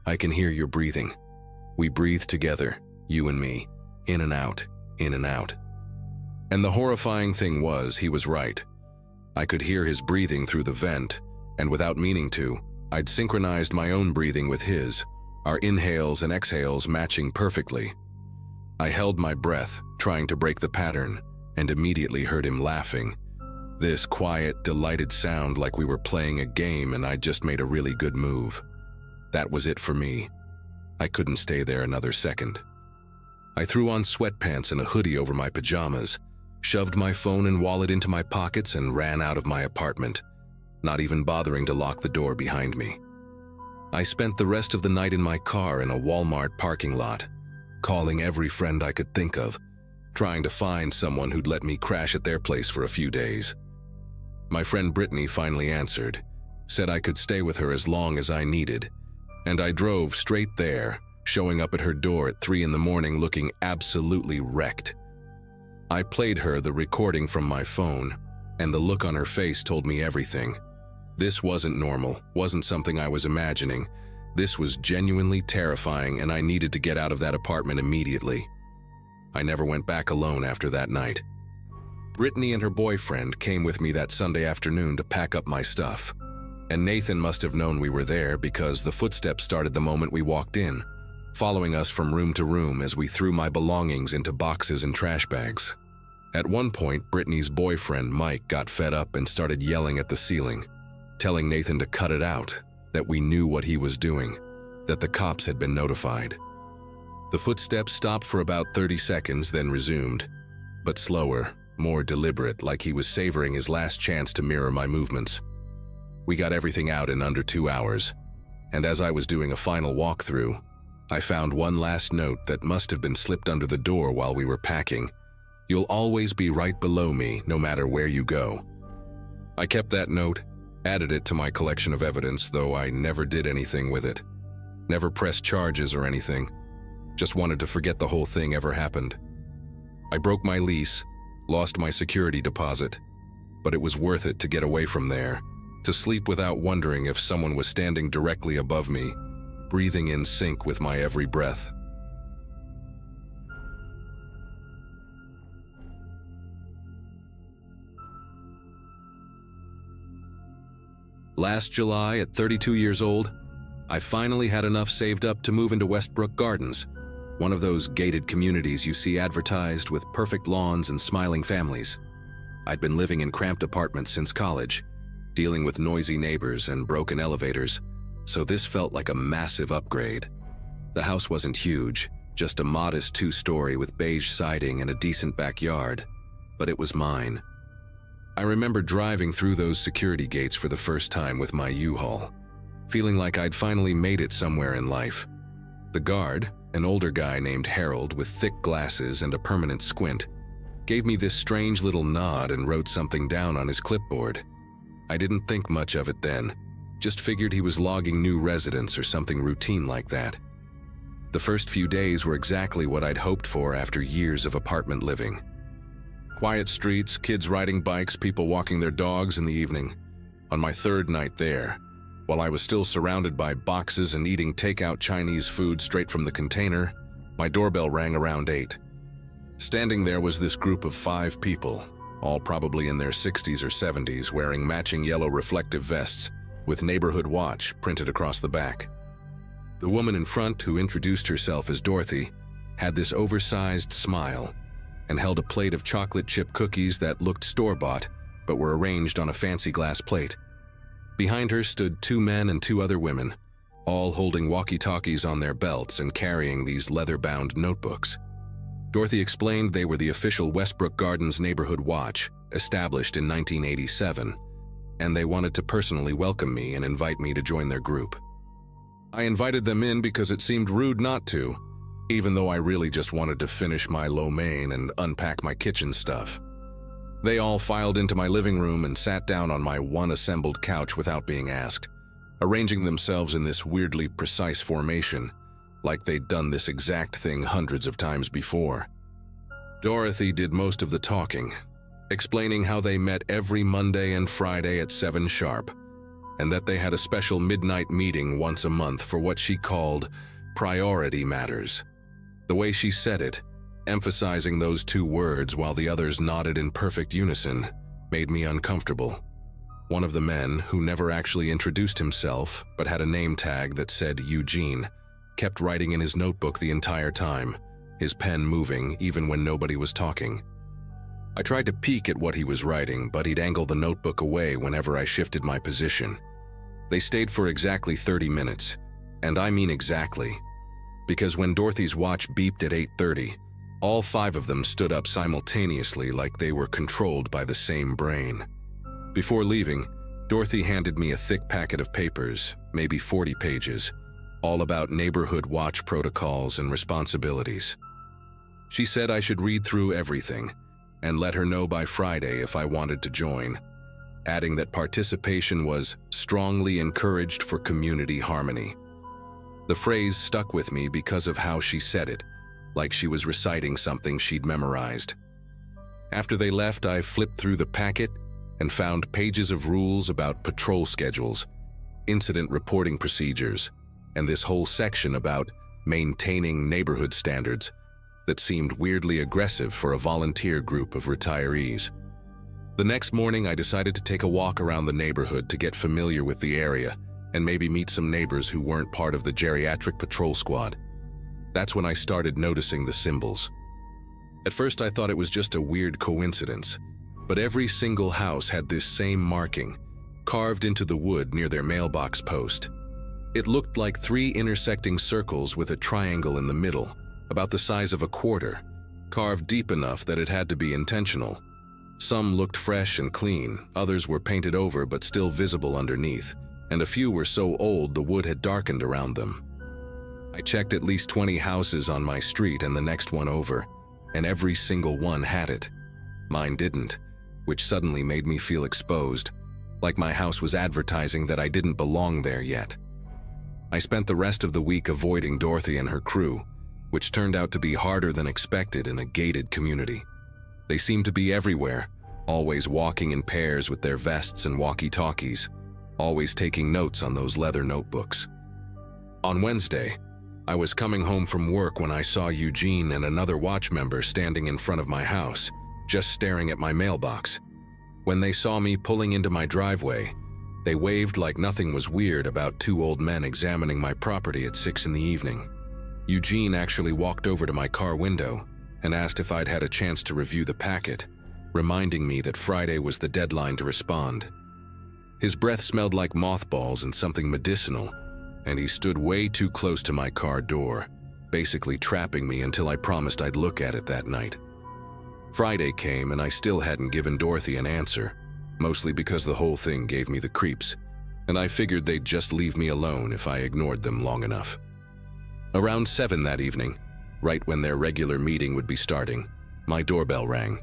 I can hear your breathing. We breathe together, you and me, in and out, in and out." And the horrifying thing was, he was right. I could hear his breathing through the vent, and without meaning to, I'd synchronized my own breathing with his, our inhales and exhales matching perfectly. I held my breath, trying to break the pattern, and immediately heard him laughing. This quiet, delighted sound like we were playing a game and I'd just made a really good move. That was it for me. I couldn't stay there another second. I threw on sweatpants and a hoodie over my pajamas, shoved my phone and wallet into my pockets and ran out of my apartment, not even bothering to lock the door behind me. I spent the rest of the night in my car in a Walmart parking lot, calling every friend I could think of, trying to find someone who'd let me crash at their place for a few days. My friend Brittany finally answered, said I could stay with her as long as I needed, and I drove straight there, showing up at her door at 3 in the morning looking absolutely wrecked. I played her the recording from my phone, and the look on her face told me everything. This wasn't normal, wasn't something I was imagining. This was genuinely terrifying, and I needed to get out of that apartment immediately. I never went back alone after that night. Brittany and her boyfriend came with me that Sunday afternoon to pack up my stuff, and Nathan must have known we were there because the footsteps started the moment we walked in, following us from room to room as we threw my belongings into boxes and trash bags. At one point, Brittany's boyfriend Mike got fed up and started yelling at the ceiling, telling Nathan to cut it out, that we knew what he was doing, that the cops had been notified. The footsteps stopped for about 30 seconds, then resumed, but slower, more deliberate, like he was savoring his last chance to mirror my movements. We got everything out in under 2 hours, and as I was doing a final walkthrough, I found one last note that must have been slipped under the door while we were packing. "You'll always be right below me, no matter where you go." I kept that note, added it to my collection of evidence, though I never did anything with it. Never pressed charges or anything. Just wanted to forget the whole thing ever happened. I broke my lease, lost my security deposit, but it was worth it to get away from there, to sleep without wondering if someone was standing directly above me, breathing in sync with my every breath. Last July, at 32 years old, I finally had enough saved up to move into Westbrook Gardens, one of those gated communities you see advertised with perfect lawns and smiling families. I'd been living in cramped apartments since college, dealing with noisy neighbors and broken elevators, so this felt like a massive upgrade. The house wasn't huge, just a modest 2-story with beige siding and a decent backyard, but it was mine. I remember driving through those security gates for the first time with my U-Haul, feeling like I'd finally made it somewhere in life. The guard, an older guy named Harold with thick glasses and a permanent squint, gave me this strange little nod and wrote something down on his clipboard. I didn't think much of it then, just figured he was logging new residents or something routine like that. The first few days were exactly what I'd hoped for after years of apartment living. Quiet streets, kids riding bikes, people walking their dogs in the evening. On my third night there, while I was still surrounded by boxes and eating takeout Chinese food straight from the container, my doorbell rang around 8. Standing there was this group of 5 people, all probably in their 60s or 70s, wearing matching yellow reflective vests with Neighborhood Watch printed across the back. The woman in front, who introduced herself as Dorothy, had this oversized smile and held a plate of chocolate chip cookies that looked store-bought but were arranged on a fancy glass plate. Behind her stood 2 men and 2 other women, all holding walkie-talkies on their belts and carrying these leather-bound notebooks. Dorothy explained they were the official Westbrook Gardens Neighborhood Watch, established in 1987, and they wanted to personally welcome me and invite me to join their group. I invited them in because it seemed rude not to, even though I really just wanted to finish my lo mein and unpack my kitchen stuff. They all filed into my living room and sat down on my one assembled couch without being asked, arranging themselves in this weirdly precise formation, like they'd done this exact thing hundreds of times before. Dorothy did most of the talking, explaining how they met every Monday and Friday at 7 sharp, and that they had a special midnight meeting once a month for what she called priority matters. The way she said it, emphasizing those 2 words while the others nodded in perfect unison, made me uncomfortable. One of the men, who never actually introduced himself but had a name tag that said Eugene, kept writing in his notebook the entire time, his pen moving even when nobody was talking. I tried to peek at what he was writing, but he'd angle the notebook away whenever I shifted my position. They stayed for exactly 30 minutes, and I mean exactly, because when Dorothy's watch beeped at 8:30, all 5 of them stood up simultaneously like they were controlled by the same brain. Before leaving, Dorothy handed me a thick packet of papers, maybe 40 pages, all about neighborhood watch protocols and responsibilities. She said I should read through everything and let her know by Friday if I wanted to join, adding that participation was strongly encouraged for community harmony. The phrase stuck with me because of how she said it, like she was reciting something she'd memorized. After they left, I flipped through the packet and found pages of rules about patrol schedules, incident reporting procedures, and this whole section about maintaining neighborhood standards that seemed weirdly aggressive for a volunteer group of retirees. The next morning, I decided to take a walk around the neighborhood to get familiar with the area and maybe meet some neighbors who weren't part of the geriatric patrol squad. That's when I started noticing the symbols. At first, I thought it was just a weird coincidence, but every single house had this same marking, carved into the wood near their mailbox post. It looked like 3 intersecting circles with a triangle in the middle, about the size of a quarter, carved deep enough that it had to be intentional. Some looked fresh and clean, others were painted over but still visible underneath, and a few were so old the wood had darkened around them. I checked at least 20 houses on my street and the next one over, and every single one had it. Mine didn't, which suddenly made me feel exposed, like my house was advertising that I didn't belong there yet. I spent the rest of the week avoiding Dorothy and her crew, which turned out to be harder than expected in a gated community. They seemed to be everywhere, always walking in pairs with their vests and walkie-talkies, always taking notes on those leather notebooks. On Wednesday, I was coming home from work when I saw Eugene and another watch member standing in front of my house, just staring at my mailbox. When they saw me pulling into my driveway, they waved like nothing was weird about two old men examining my property at 6 in the evening. Eugene actually walked over to my car window and asked if I'd had a chance to review the packet, reminding me that Friday was the deadline to respond. His breath smelled like mothballs and something medicinal, and he stood way too close to my car door, basically trapping me until I promised I'd look at it that night. Friday came and I still hadn't given Dorothy an answer, mostly because the whole thing gave me the creeps, and I figured they'd just leave me alone if I ignored them long enough. Around 7 that evening, right when their regular meeting would be starting, my doorbell rang.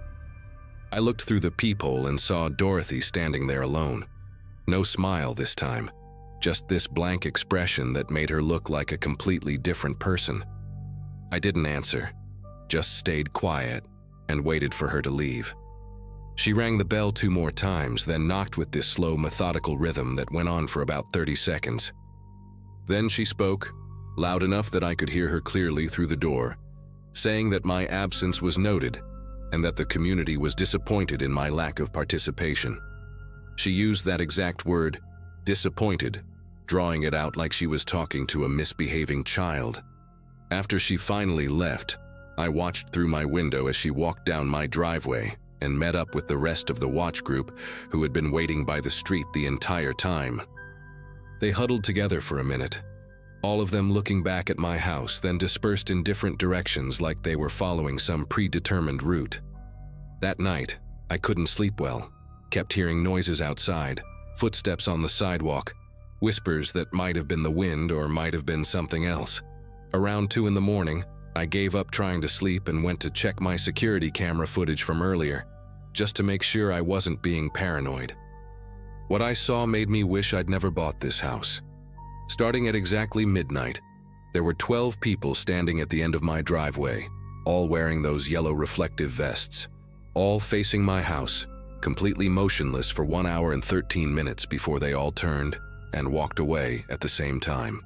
I looked through the peephole and saw Dorothy standing there alone. No smile this time, just this blank expression that made her look like a completely different person. I didn't answer, just stayed quiet and waited for her to leave. She rang the bell 2 more times, then knocked with this slow, methodical rhythm that went on for about 30 seconds. Then she spoke, loud enough that I could hear her clearly through the door, saying that my absence was noted and that the community was disappointed in my lack of participation. She used that exact word, disappointed, drawing it out like she was talking to a misbehaving child. After she finally left, I watched through my window as she walked down my driveway and met up with the rest of the watch group who had been waiting by the street the entire time. They huddled together for a minute, all of them looking back at my house, then dispersed in different directions like they were following some predetermined route. That night, I couldn't sleep well, kept hearing noises outside, footsteps on the sidewalk, whispers that might have been the wind or might have been something else. Around 2 in the morning, I gave up trying to sleep and went to check my security camera footage from earlier, just to make sure I wasn't being paranoid. What I saw made me wish I'd never bought this house. Starting at exactly midnight, there were 12 people standing at the end of my driveway, all wearing those yellow reflective vests, all facing my house, completely motionless for 1 hour and 13 minutes before they all turned and walked away at the same time.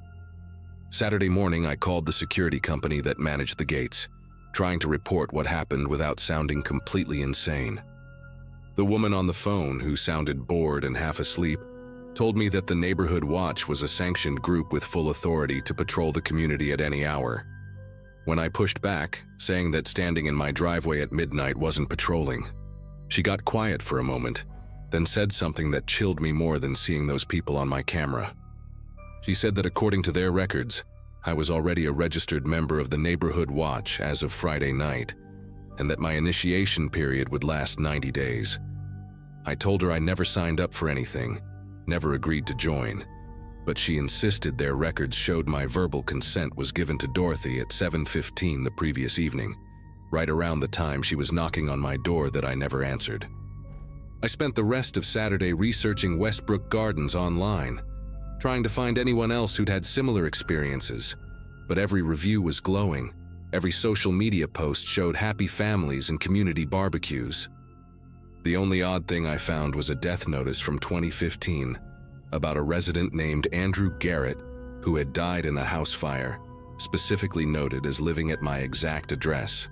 Saturday morning, I called the security company that managed the gates, trying to report what happened without sounding completely insane. The woman on the phone, who sounded bored and half asleep, told me that the Neighborhood Watch was a sanctioned group with full authority to patrol the community at any hour. When I pushed back, saying that standing in my driveway at midnight wasn't patrolling, she got quiet for a moment, then said something that chilled me more than seeing those people on my camera. She said that according to their records, I was already a registered member of the Neighborhood Watch as of Friday night, and that my initiation period would last 90 days. I told her I never signed up for anything, never agreed to join, but she insisted their records showed my verbal consent was given to Dorothy at 7:15 the previous evening, right around the time she was knocking on my door that I never answered. I spent the rest of Saturday researching Westbrook Gardens online, trying to find anyone else who'd had similar experiences, but every review was glowing. Every social media post showed happy families and community barbecues. The only odd thing I found was a death notice from 2015 about a resident named Andrew Garrett who had died in a house fire, specifically noted as living at my exact address.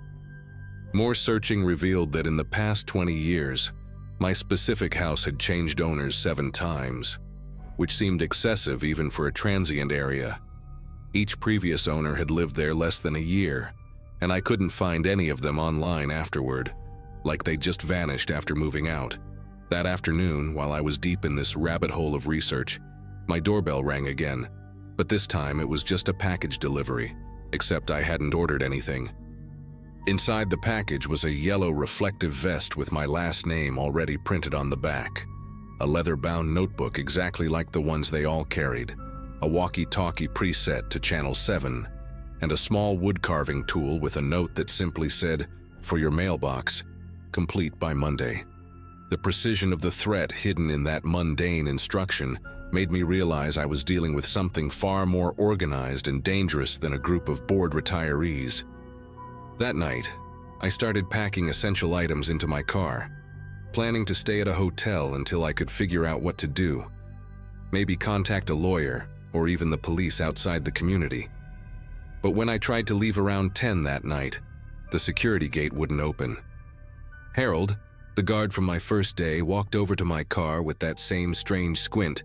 More searching revealed that in the past 20 years, my specific house had changed owners 7 times, which seemed excessive even for a transient area. Each previous owner had lived there less than a year, and I couldn't find any of them online afterward, like they just vanished after moving out. That afternoon, while I was deep in this rabbit hole of research, my doorbell rang again, but this time it was just a package delivery, except I hadn't ordered anything. Inside the package was a yellow reflective vest with my last name already printed on the back, a leather-bound notebook exactly like the ones they all carried, a walkie-talkie preset to Channel 7, and a small wood-carving tool with a note that simply said, "For your mailbox, complete by Monday." The precision of the threat hidden in that mundane instruction made me realize I was dealing with something far more organized and dangerous than a group of bored retirees. That night, I started packing essential items into my car, planning to stay at a hotel until I could figure out what to do. Maybe contact a lawyer or even the police outside the community. But when I tried to leave around 10 that night, the security gate wouldn't open. Harold, the guard from my first day, walked over to my car with that same strange squint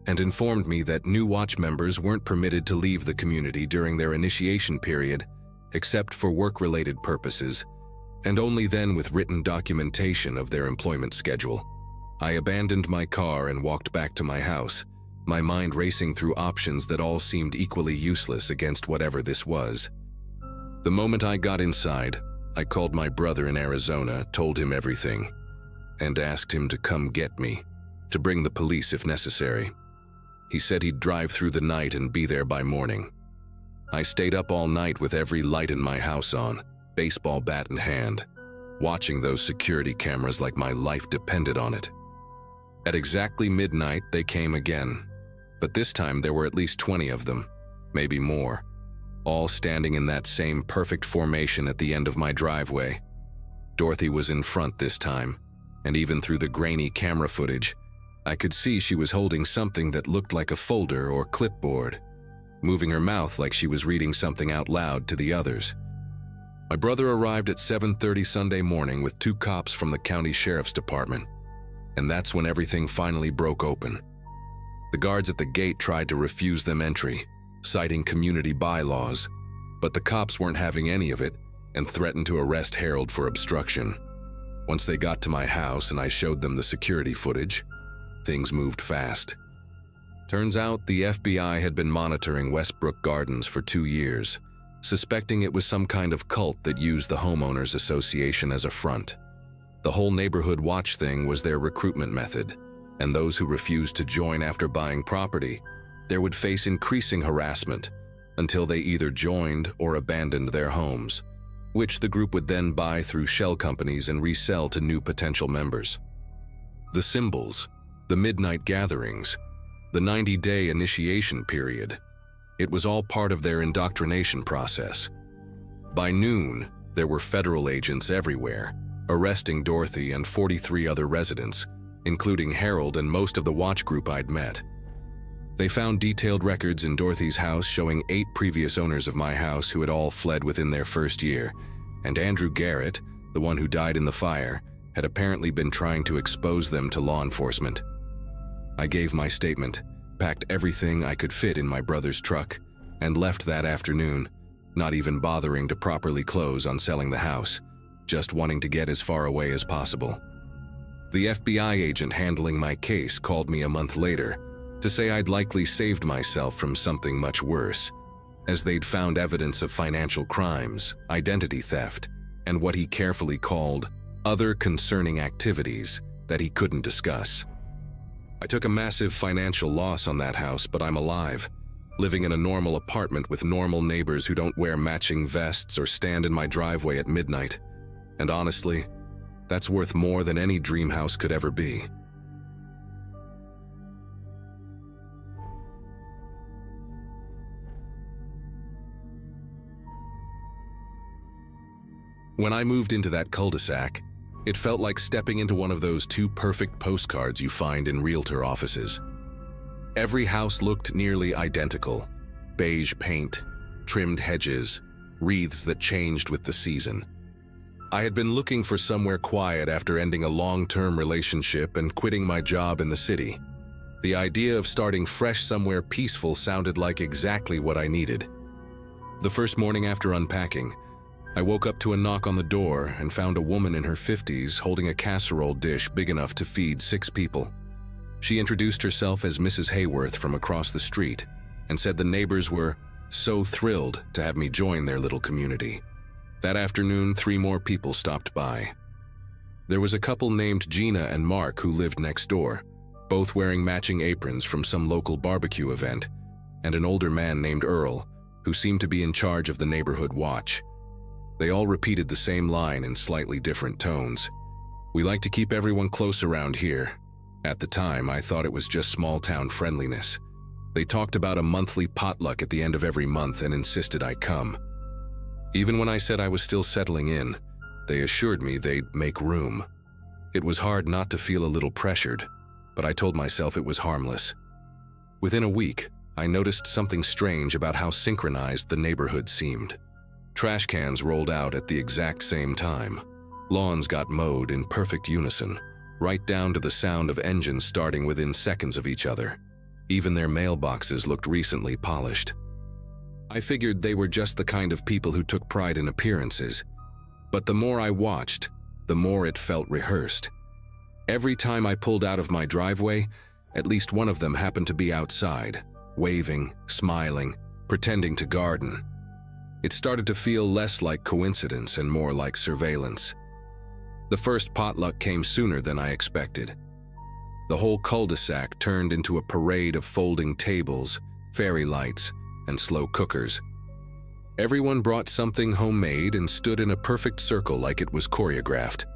and informed me that new watch members weren't permitted to leave the community during their initiation period, except for work-related purposes, and only then with written documentation of their employment schedule. I abandoned my car and walked back to my house, my mind racing through options that all seemed equally useless against whatever this was. The moment I got inside, I called my brother in Arizona, told him everything, and asked him to come get me, to bring the police if necessary. He said he'd drive through the night and be there by morning. I stayed up all night with every light in my house on, baseball bat in hand, watching those security cameras like my life depended on it. At exactly midnight, they came again, but this time there were at least 20 of them, maybe more, all standing in that same perfect formation at the end of my driveway. Dorothy was in front this time, and even through the grainy camera footage, I could see she was holding something that looked like a folder or clipboard, moving her mouth like she was reading something out loud to the others. My brother arrived at 7:30 Sunday morning with 2 cops from the county sheriff's department, and that's when everything finally broke open. The guards at the gate tried to refuse them entry, citing community bylaws, but the cops weren't having any of it and threatened to arrest Harold for obstruction. Once they got to my house and I showed them the security footage, things moved fast. Turns out the FBI had been monitoring Westbrook Gardens for 2 years, suspecting it was some kind of cult that used the homeowners association as a front. The whole neighborhood watch thing was their recruitment method, and those who refused to join after buying property, there would face increasing harassment until they either joined or abandoned their homes, which the group would then buy through shell companies and resell to new potential members. The symbols, the midnight gatherings, the 90-day initiation period, it was all part of their indoctrination process. By noon, there were federal agents everywhere, arresting Dorothy and 43 other residents, including Harold and most of the watch group I'd met. They found detailed records in Dorothy's house showing 8 previous owners of my house who had all fled within their first year, and Andrew Garrett, the one who died in the fire, had apparently been trying to expose them to law enforcement. I gave my statement, packed everything I could fit in my brother's truck, and left that afternoon, not even bothering to properly close on selling the house, just wanting to get as far away as possible. The FBI agent handling my case called me a month later to say I'd likely saved myself from something much worse, as they'd found evidence of financial crimes, identity theft, and what he carefully called other concerning activities that he couldn't discuss. I took a massive financial loss on that house, but I'm alive, living in a normal apartment with normal neighbors who don't wear matching vests or stand in my driveway at midnight. And honestly, that's worth more than any dream house could ever be. When I moved into that cul-de-sac, it felt like stepping into one of those 2 perfect postcards you find in realtor offices. Every house looked nearly identical: beige paint, trimmed hedges, wreaths that changed with the season. I had been looking for somewhere quiet after ending a long-term relationship and quitting my job in the city. The idea of starting fresh somewhere peaceful sounded like exactly what I needed. The first morning after unpacking, I woke up to a knock on the door and found a woman in her 50s holding a casserole dish big enough to feed 6 people. She introduced herself as Mrs. Hayworth from across the street and said the neighbors were so thrilled to have me join their little community. That afternoon, 3 more people stopped by. There was a couple named Gina and Mark who lived next door, both wearing matching aprons from some local barbecue event, and an older man named Earl, who seemed to be in charge of the neighborhood watch. They all repeated the same line in slightly different tones. "We like to keep everyone close around here." At the time, I thought it was just small-town friendliness. They talked about a monthly potluck at the end of every month and insisted I come. Even when I said I was still settling in, they assured me they'd make room. It was hard not to feel a little pressured, but I told myself it was harmless. Within a week, I noticed something strange about how synchronized the neighborhood seemed. Trash cans rolled out at the exact same time. Lawns got mowed in perfect unison, right down to the sound of engines starting within seconds of each other. Even their mailboxes looked recently polished. I figured they were just the kind of people who took pride in appearances. But the more I watched, the more it felt rehearsed. Every time I pulled out of my driveway, at least one of them happened to be outside, waving, smiling, pretending to garden. It started to feel less like coincidence and more like surveillance. The first potluck came sooner than I expected. The whole cul-de-sac turned into a parade of folding tables, fairy lights, and slow cookers. Everyone brought something homemade and stood in a perfect circle like it was choreographed.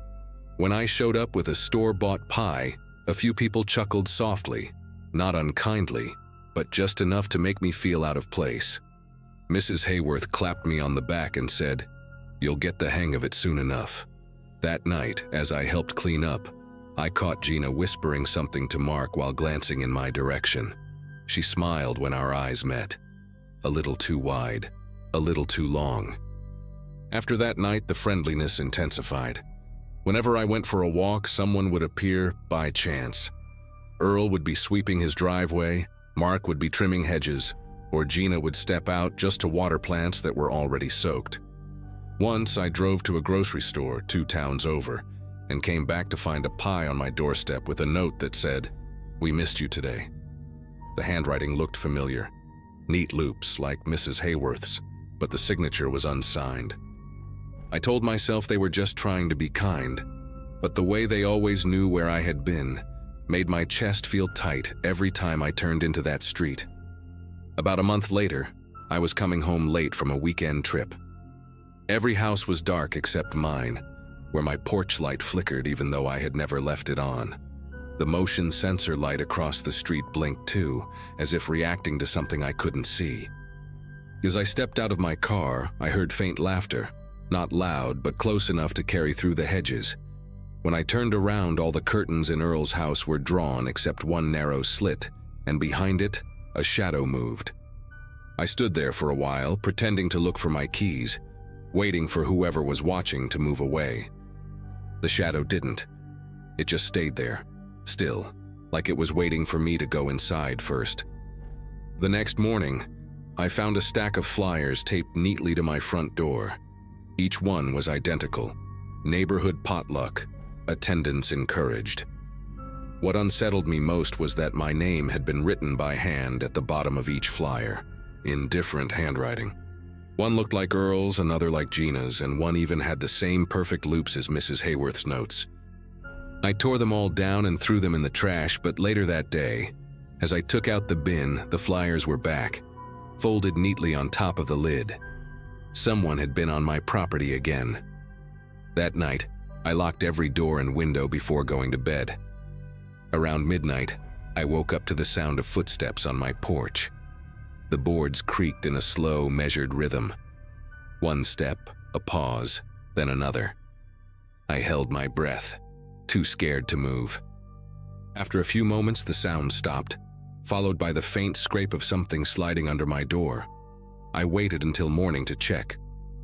When I showed up with a store-bought pie, a few people chuckled softly, not unkindly, but just enough to make me feel out of place. Mrs. Hayworth clapped me on the back and said, "You'll get the hang of it soon enough." That night, as I helped clean up, I caught Gina whispering something to Mark while glancing in my direction. She smiled when our eyes met. A little too wide, a little too long. After that night, the friendliness intensified. Whenever I went for a walk, someone would appear by chance. Earl would be sweeping his driveway, Mark would be trimming hedges, or Gina would step out just to water plants that were already soaked. Once, I drove to a grocery store 2 towns over and came back to find a pie on my doorstep with a note that said, "We missed you today." The handwriting looked familiar. Neat loops like Mrs. Hayworth's, but the signature was unsigned. I told myself they were just trying to be kind, but the way they always knew where I had been made my chest feel tight every time I turned into that street. About a month later, I was coming home late from a weekend trip. Every house was dark except mine, where my porch light flickered even though I had never left it on. The motion sensor light across the street blinked too, as if reacting to something I couldn't see. As I stepped out of my car, I heard faint laughter, not loud but close enough to carry through the hedges. When I turned around, all the curtains in Earl's house were drawn except one narrow slit, and behind it, a shadow moved. I stood there for a while, pretending to look for my keys, waiting for whoever was watching to move away. The shadow didn't. It just stayed there, still, like it was waiting for me to go inside first. The next morning, I found a stack of flyers taped neatly to my front door. Each one was identical. Neighborhood potluck, attendance encouraged. What unsettled me most was that my name had been written by hand at the bottom of each flyer, in different handwriting. One looked like Earl's, another like Gina's, and one even had the same perfect loops as Mrs. Hayworth's notes. I tore them all down and threw them in the trash, but later that day, as I took out the bin, the flyers were back, folded neatly on top of the lid. Someone had been on my property again. That night, I locked every door and window before going to bed. Around midnight, I woke up to the sound of footsteps on my porch. The boards creaked in a slow, measured rhythm. One step, a pause, then another. I held my breath, too scared to move. After a few moments, the sound stopped, followed by the faint scrape of something sliding under my door. I waited until morning to check.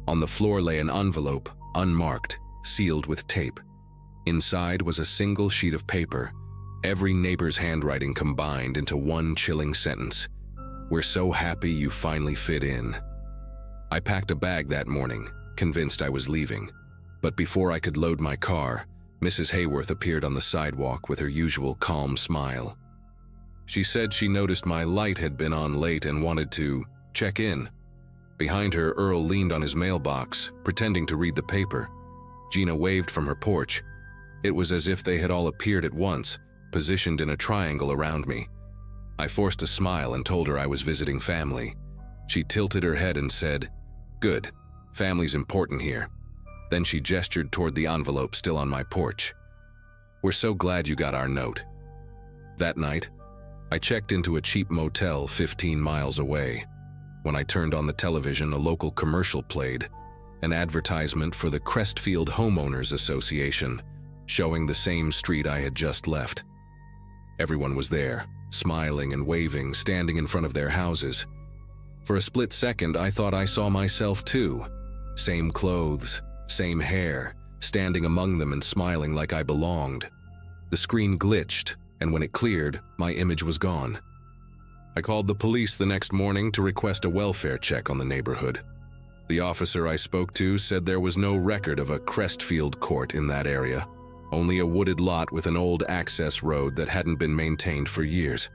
On the floor lay an envelope, unmarked, sealed with tape. Inside was a single sheet of paper, every neighbor's handwriting combined into one chilling sentence. "We're so happy you finally fit in." I packed a bag that morning, convinced I was leaving. But before I could load my car, Mrs. Hayworth appeared on the sidewalk with her usual calm smile. She said she noticed my light had been on late and wanted to check in. Behind her, Earl leaned on his mailbox, pretending to read the paper. Gina waved from her porch. It was as if they had all appeared at once, positioned in a triangle around me. I forced a smile and told her I was visiting family. She tilted her head and said, "Good, family's important here." Then she gestured toward the envelope still on my porch. "We're so glad you got our note." That night, I checked into a cheap motel 15 miles away. When I turned on the television, a local commercial played, an advertisement for the Crestfield Homeowners Association, showing the same street I had just left. Everyone was there, smiling and waving, standing in front of their houses. For a split second, I thought I saw myself too. Same clothes, same hair, standing among them and smiling like I belonged. The screen glitched, and when it cleared, my image was gone. I called the police the next morning to request a welfare check on the neighborhood. The officer I spoke to said there was no record of a Crestfield court in that area, only a wooded lot with an old access road that hadn't been maintained for years.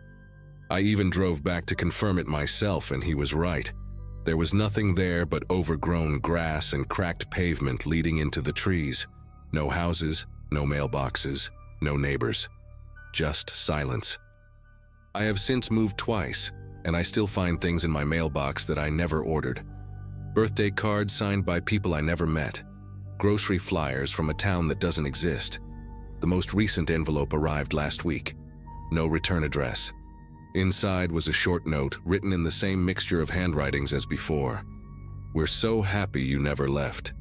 I even drove back to confirm it myself, and he was right. There was nothing there but overgrown grass and cracked pavement leading into the trees. No houses, no mailboxes, no neighbors. Just silence. I have since moved twice, and I still find things in my mailbox that I never ordered. Birthday cards signed by people I never met. Grocery flyers from a town that doesn't exist. The most recent envelope arrived last week. No return address. Inside was a short note written in the same mixture of handwritings as before. "We're so happy you never left.